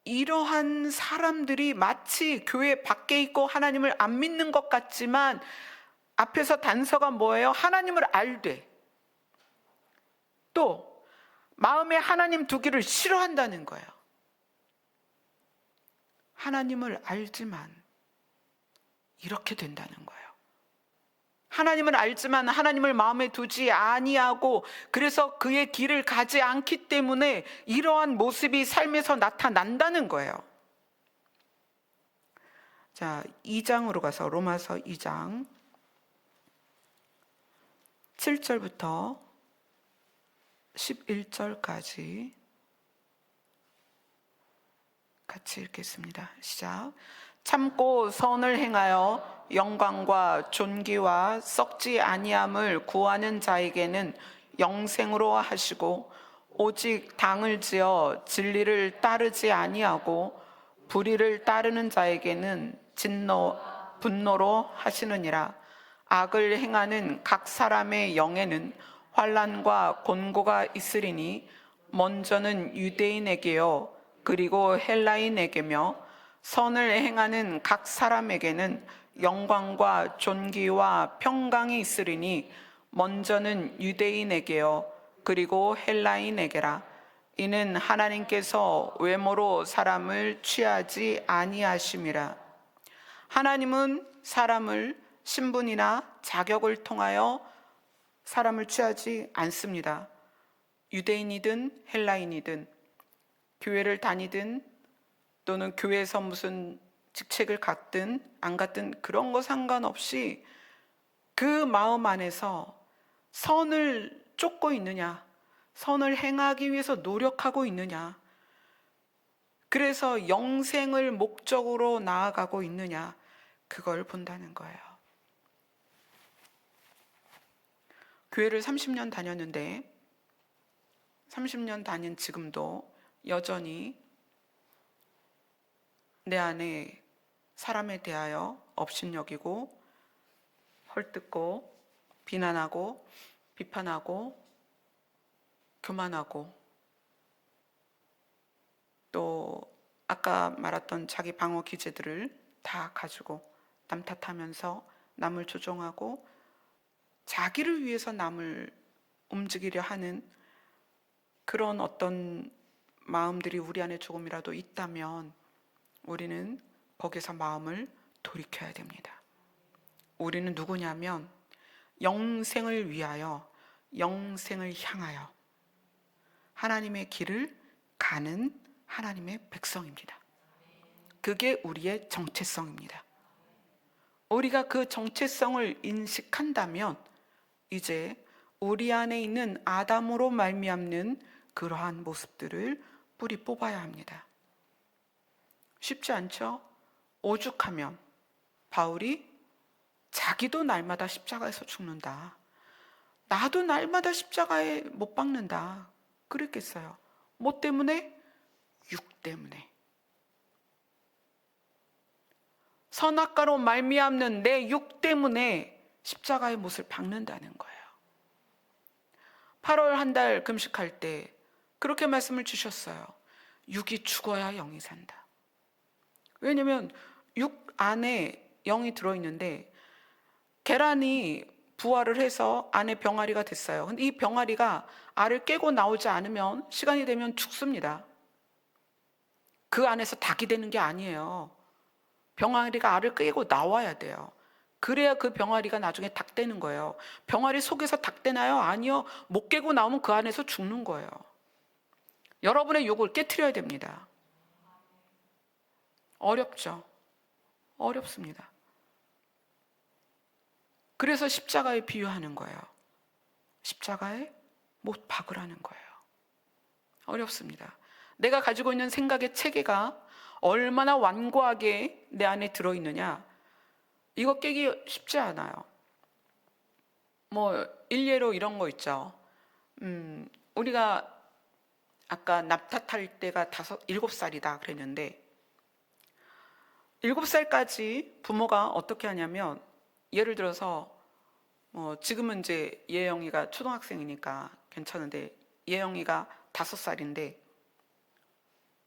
이러한 사람들이 마치 교회 밖에 있고 하나님을 안 믿는 것 같지만 앞에서 단서가 뭐예요? 하나님을 알되 또 마음에 하나님 두기를 싫어한다는 거예요. 하나님을 알지만 이렇게 된다는 거예요. 하나님을 알지만 하나님을 마음에 두지 아니하고 그래서 그의 길을 가지 않기 때문에 이러한 모습이 삶에서 나타난다는 거예요. 자, 2장으로 가서 로마서 2장 7절부터 11절까지 같이 읽겠습니다. 시작. 참고 선을 행하여 영광과 존귀와 썩지 아니함을 구하는 자에게는 영생으로 하시고, 오직 당을 지어 진리를 따르지 아니하고 불의를 따르는 자에게는 분노로 하시느니라. 악을 행하는 각 사람의 영에는 환난과 곤고가 있으리니, 먼저는 유대인에게요 그리고 헬라인에게며, 선을 행하는 각 사람에게는 영광과 존귀와 평강이 있으리니, 먼저는 유대인에게요 그리고 헬라인에게라. 이는 하나님께서 외모로 사람을 취하지 아니하심이라. 하나님은 사람을 신분이나 자격을 통하여 사람을 취하지 않습니다. 유대인이든 헬라인이든, 교회를 다니든 또는 교회에서 무슨 직책을 갖든 안 갖든 그런 거 상관없이 그 마음 안에서 선을 쫓고 있느냐, 선을 행하기 위해서 노력하고 있느냐, 그래서 영생을 목적으로 나아가고 있느냐, 그걸 본다는 거예요. 교회를 30년 다녔는데 30년 다닌 지금도 여전히 내 안에 사람에 대하여 업신여기고 헐뜯고 비난하고 비판하고 교만하고, 또 아까 말했던 자기 방어 기제들을 다 가지고 남 탓하면서 남을 조종하고 자기를 위해서 남을 움직이려 하는 그런 어떤 마음들이 우리 안에 조금이라도 있다면 우리는 거기서 마음을 돌이켜야 됩니다. 우리는 누구냐면 영생을 위하여, 영생을 향하여 하나님의 길을 가는 하나님의 백성입니다. 그게 우리의 정체성입니다. 우리가 그 정체성을 인식한다면 이제 우리 안에 있는 아담으로 말미암는 그러한 모습들을 뿌리 뽑아야 합니다. 쉽지 않죠? 오죽하면 바울이 자기도 날마다 십자가에서 죽는다, 나도 날마다 십자가에 못 박는다 그랬겠어요. 뭐 때문에? 육 때문에. 선악과로 말미암는 내 육 때문에 십자가의 못을 박는다는 거예요. 8월 한 달 금식할 때 그렇게 말씀을 주셨어요. 육이 죽어야 영이 산다. 왜냐면 육 안에 영이 들어있는데, 계란이 부화를 해서 안에 병아리가 됐어요. 근데 이 병아리가 알을 깨고 나오지 않으면 시간이 되면 죽습니다. 그 안에서 닭이 되는 게 아니에요. 병아리가 알을 깨고 나와야 돼요. 그래야 그 병아리가 나중에 닭 되는 거예요. 병아리 속에서 닭 되나요? 아니요. 못 깨고 나오면 그 안에서 죽는 거예요. 여러분의 육을 깨트려야 됩니다. 어렵죠? 어렵습니다. 그래서 십자가에 비유하는 거예요. 십자가에 못 박으라는 거예요. 어렵습니다. 내가 가지고 있는 생각의 체계가 얼마나 완고하게 내 안에 들어있느냐, 이거 깨기 쉽지 않아요. 뭐 일례로 이런 거 있죠. 우리가 아까 납tat할 때가 7살이다 그랬는데, 7살까지 부모가 어떻게 하냐면, 예를 들어서 지금은 이제 예영이가 초등학생이니까 괜찮은데, 예영이가 5살인데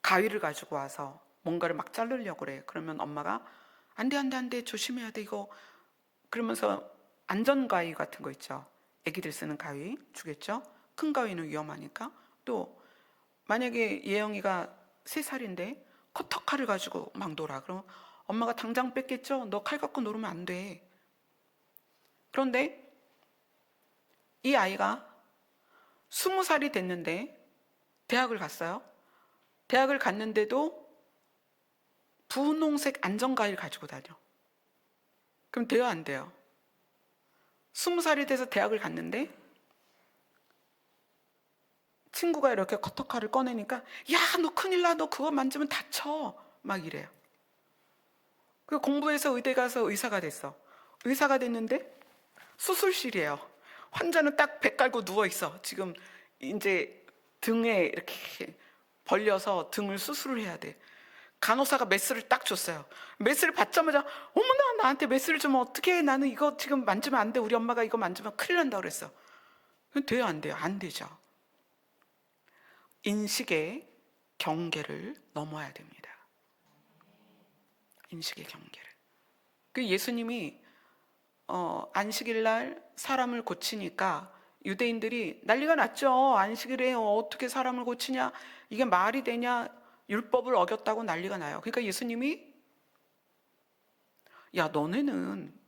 가위를 가지고 와서 뭔가를 막 자르려고 그래. 그러면 엄마가 안 돼, 조심해야 돼 이거, 그러면서 안전가위 같은 거 있죠. 애기들 쓰는 가위 주겠죠. 큰 가위는 위험하니까. 또 만약에 예영이가 3살인데 커터칼을 가지고 막 놀아. 그럼 엄마가 당장 뺏겠죠. 너 칼 갖고 놀으면 안 돼. 그런데 이 아이가 20살이 됐는데 대학을 갔어요. 대학을 갔는데도 분홍색 안전가위를 가지고 다녀. 그럼 돼요, 안 돼요? 20살이 돼서 대학을 갔는데 친구가 이렇게 커터칼을 꺼내니까, 야, 너 큰일 나, 너 그거 만지면 다쳐, 막 이래요. 그 공부해서 의대 가서 의사가 됐어. 의사가 됐는데 수술실이에요. 환자는 딱 배 깔고 누워 있어. 지금 이제 등에 이렇게 벌려서 등을 수술을 해야 돼. 간호사가 메스를 딱 줬어요. 메스를 받자마자 어머나, 나한테 메스를 주면 어떡해, 나는 이거 지금 만지면 안 돼, 우리 엄마가 이거 만지면 큰일 난다 그랬어. 돼요, 안 돼요? 안 되죠. 인식의 경계를 넘어야 됩니다. 인식의 경계를. 그 예수님이 안식일 날 사람을 고치니까 유대인들이 난리가 났죠. 안식일에 어떻게 사람을 고치냐, 이게 말이 되냐, 율법을 어겼다고 난리가 나요. 그러니까 예수님이, 야, 너네는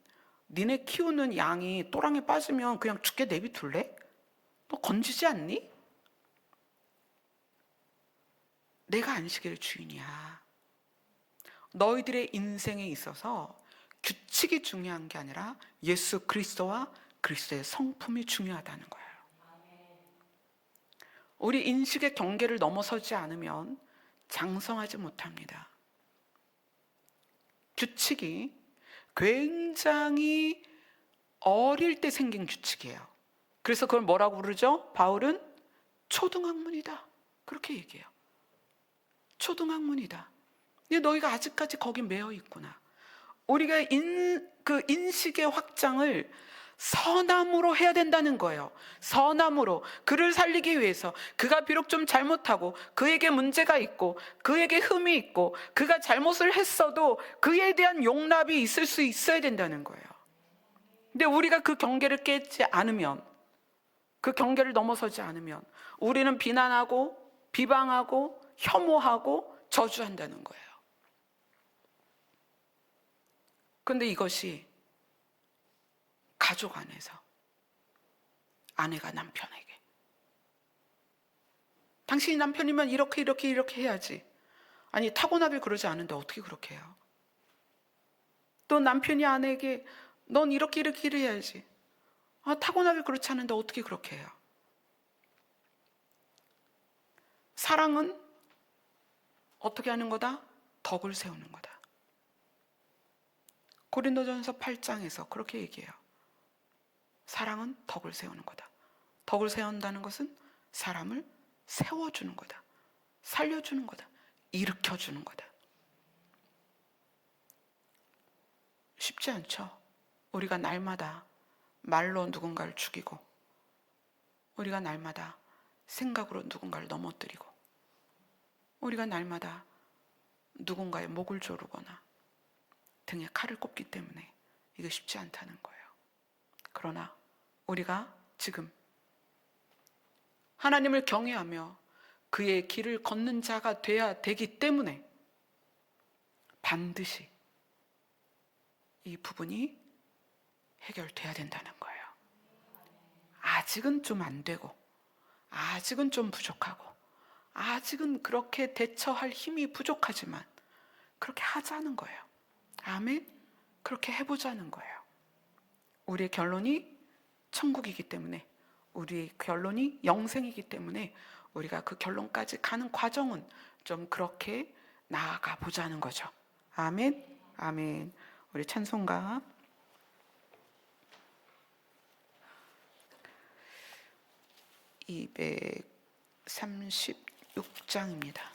니네 키우는 양이 또랑에 빠지면 그냥 죽게 내비둘래? 너 건지지 않니? 내가 안식일의 주인이야. 너희들의 인생에 있어서 규칙이 중요한 게 아니라 예수 그리스도와 그리스도의 성품이 중요하다는 거예요. 우리 인식의 경계를 넘어서지 않으면 장성하지 못합니다. 규칙이 굉장히 어릴 때 생긴 규칙이에요. 그래서 그걸 뭐라고 부르죠? 바울은 초등학문이다, 그렇게 얘기해요. 초등학문이다. 근데 너희가 아직까지 거기 매여 있구나. 우리가 그 인식의 확장을 선함으로 해야 된다는 거예요. 선함으로. 그를 살리기 위해서. 그가 비록 좀 잘못하고 그에게 문제가 있고 그에게 흠이 있고 그가 잘못을 했어도 그에 대한 용납이 있을 수 있어야 된다는 거예요. 근데 우리가 그 경계를 깨지 않으면, 그 경계를 넘어서지 않으면 우리는 비난하고 비방하고 혐오하고 저주한다는 거예요. 그런데 이것이 가족 안에서 아내가 남편에게, 당신이 남편이면 이렇게 해야지. 아니, 타고나길 그러지 않은데 어떻게 그렇게 해요? 또 남편이 아내에게 넌 이렇게 해야지. 타고나길 그렇지 않은데 어떻게 그렇게 해요? 사랑은 어떻게 하는 거다? 덕을 세우는 거다. 고린도전서 8장에서 그렇게 얘기해요. 사랑은 덕을 세우는 거다. 덕을 세운다는 것은 사람을 세워주는 거다. 살려주는 거다. 일으켜주는 거다. 쉽지 않죠. 우리가 날마다 말로 누군가를 죽이고, 우리가 날마다 생각으로 누군가를 넘어뜨리고, 우리가 날마다 누군가의 목을 조르거나 등에 칼을 꼽기 때문에 이게 쉽지 않다는 거예요. 그러나 우리가 지금 하나님을 경외하며 그의 길을 걷는 자가 돼야 되기 때문에 반드시 이 부분이 해결돼야 된다는 거예요. 아직은 좀 안 되고, 아직은 좀 부족하고, 아직은 그렇게 대처할 힘이 부족하지만 그렇게 하자는 거예요. 아멘? 그렇게 해보자는 거예요. 우리의 결론이 천국이기 때문에, 우리의 결론이 영생이기 때문에 우리가 그 결론까지 가는 과정은 좀 그렇게 나아가 보자는 거죠. 아멘? 아멘. 우리 찬송가 236장입니다.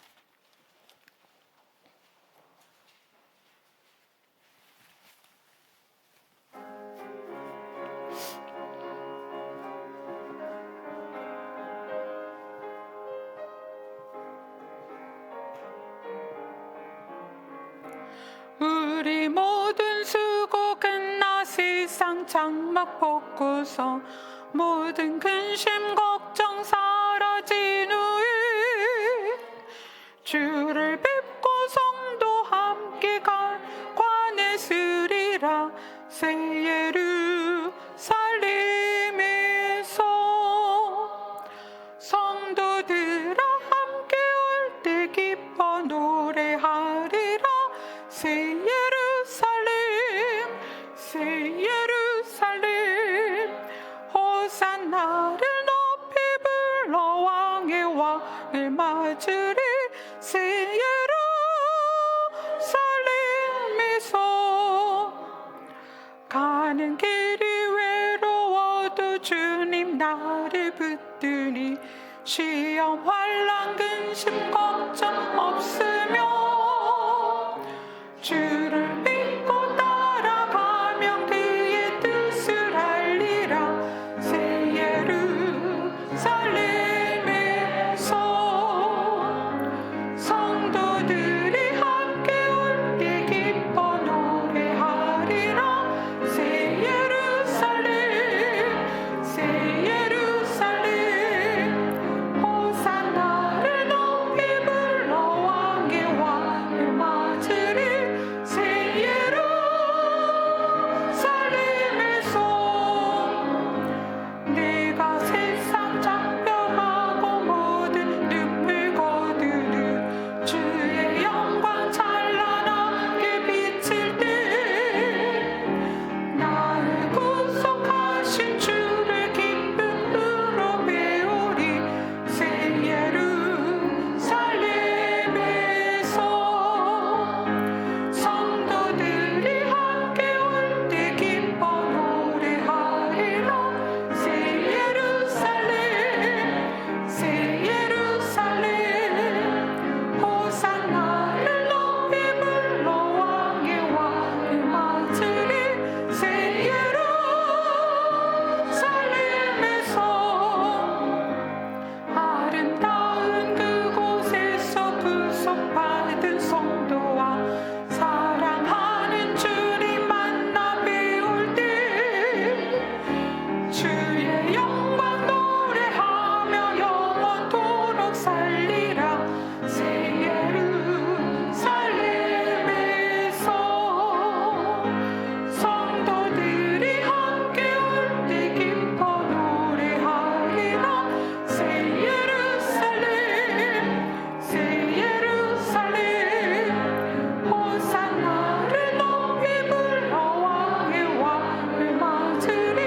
우리 모든 수고 끝나 세상 장막 벗고서 모든 근심 걱정 사라진 후에 주를 뵙고 성도 함께 관했으리라. 새 예루살렘에서 성도들아 함께 올 때 기뻐 노래하리라. 새 예루살렘, 새 예루살렘, 호산나를 높이 불러 왕의 왕을 맞으리. 새 예루살렘에서 가는 길이 외로워도 주님 나를 붙드니 시험 환난 근심 걱정 없으며 주를 믿고 따라가면 그의 뜻을 알리라. 새 예루살렘에서 성도들이 함께 올 때 기뻐 노래하리라. 새 예루살렘 새 예루살렘 호산나를 높이 불러 왕의 왕을 맞으리. 새 예루살렘에서 내가 세상 작별하고 모든 눈물 거두는 주의 영광 찬란하게 비칠 때 나를 구속하신 주를 기쁨으로 배우리. 새 예루살렘에서 성도들이 함께 올 때 기뻐 노래하리라. 새 예루살렘 새 예루살렘 호산나를 높이 불러 왕의 왕을 맞으리. 새 예루살렘에서 아름다운 그곳에서 구속받은 성도와 사랑하는 주님 만나 배울 때 주의 영광 노래하며 영원토록 살리라. 새 예루살렘에서 성도들이 함께 올 때 기뻐 노래하리라. 새 예루살렘 새 예루살렘 호산나를 높이 불러 왕의 왕을 맞으리.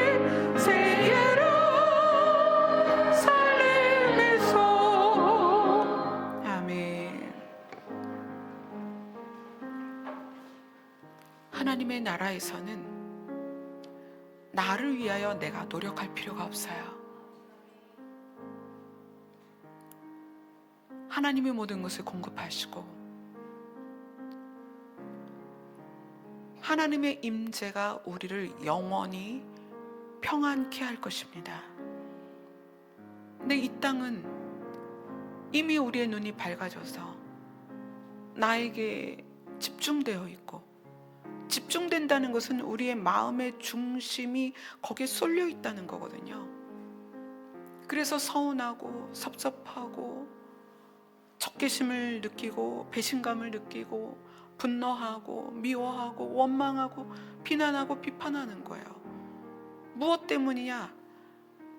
새 예루살렘에서 아멘. 하나님의 나라에서는 나를 위하여 내가 노력할 필요가 없어요. 하나님이 모든 것을 공급하시고 하나님의 임재가 우리를 영원히 평안케 할 것입니다. 근데 이 땅은 이미 우리의 눈이 밝아져서 나에게 집중되어 있고, 집중된다는 것은 우리의 마음의 중심이 거기에 쏠려 있다는 거거든요. 그래서 서운하고 섭섭하고 적개심을 느끼고 배신감을 느끼고 분노하고 미워하고 원망하고 비난하고 비판하는 거예요. 무엇 때문이냐?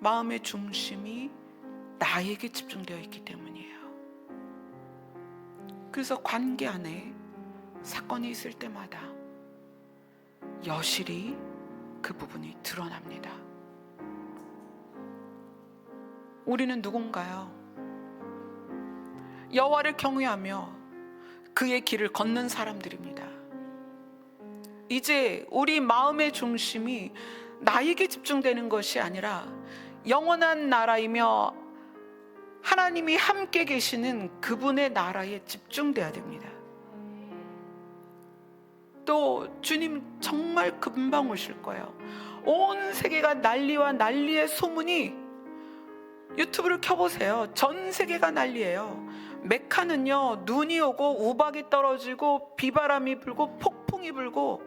마음의 중심이 나에게 집중되어 있기 때문이에요. 그래서 관계 안에 사건이 있을 때마다 여실히 그 부분이 드러납니다. 우리는 누군가요? 여호와를 경외하며 그의 길을 걷는 사람들입니다. 이제 우리 마음의 중심이 나에게 집중되는 것이 아니라 영원한 나라이며 하나님이 함께 계시는 그분의 나라에 집중돼야 됩니다. 또 주님 정말 금방 오실 거예요. 온 세계가 난리와 난리의 소문이, 유튜브를 켜보세요. 전 세계가 난리예요. 메카는요, 눈이 오고 우박이 떨어지고 비바람이 불고 폭풍이 불고,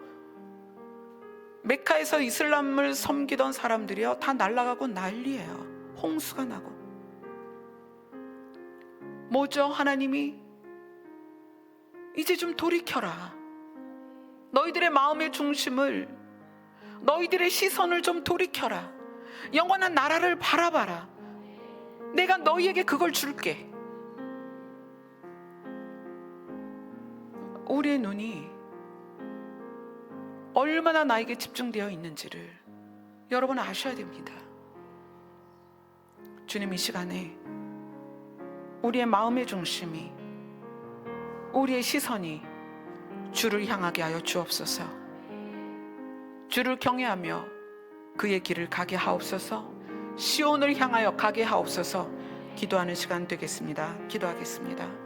메카에서 이슬람을 섬기던 사람들이요 다 날아가고 난리예요. 홍수가 나고. 뭐죠? 하나님이 이제 좀 돌이켜라. 너희들의 마음의 중심을, 너희들의 시선을 좀 돌이켜라. 영원한 나라를 바라봐라. 내가 너희에게 그걸 줄게. 우리의 눈이 얼마나 나에게 집중되어 있는지를 여러분 아셔야 됩니다. 주님, 이 시간에 우리의 마음의 중심이, 우리의 시선이 주를 향하게 하여 주옵소서. 주를 경외하며 그의 길을 가게 하옵소서. 시온을 향하여 가게 하옵소서. 기도하는 시간 되겠습니다. 기도하겠습니다.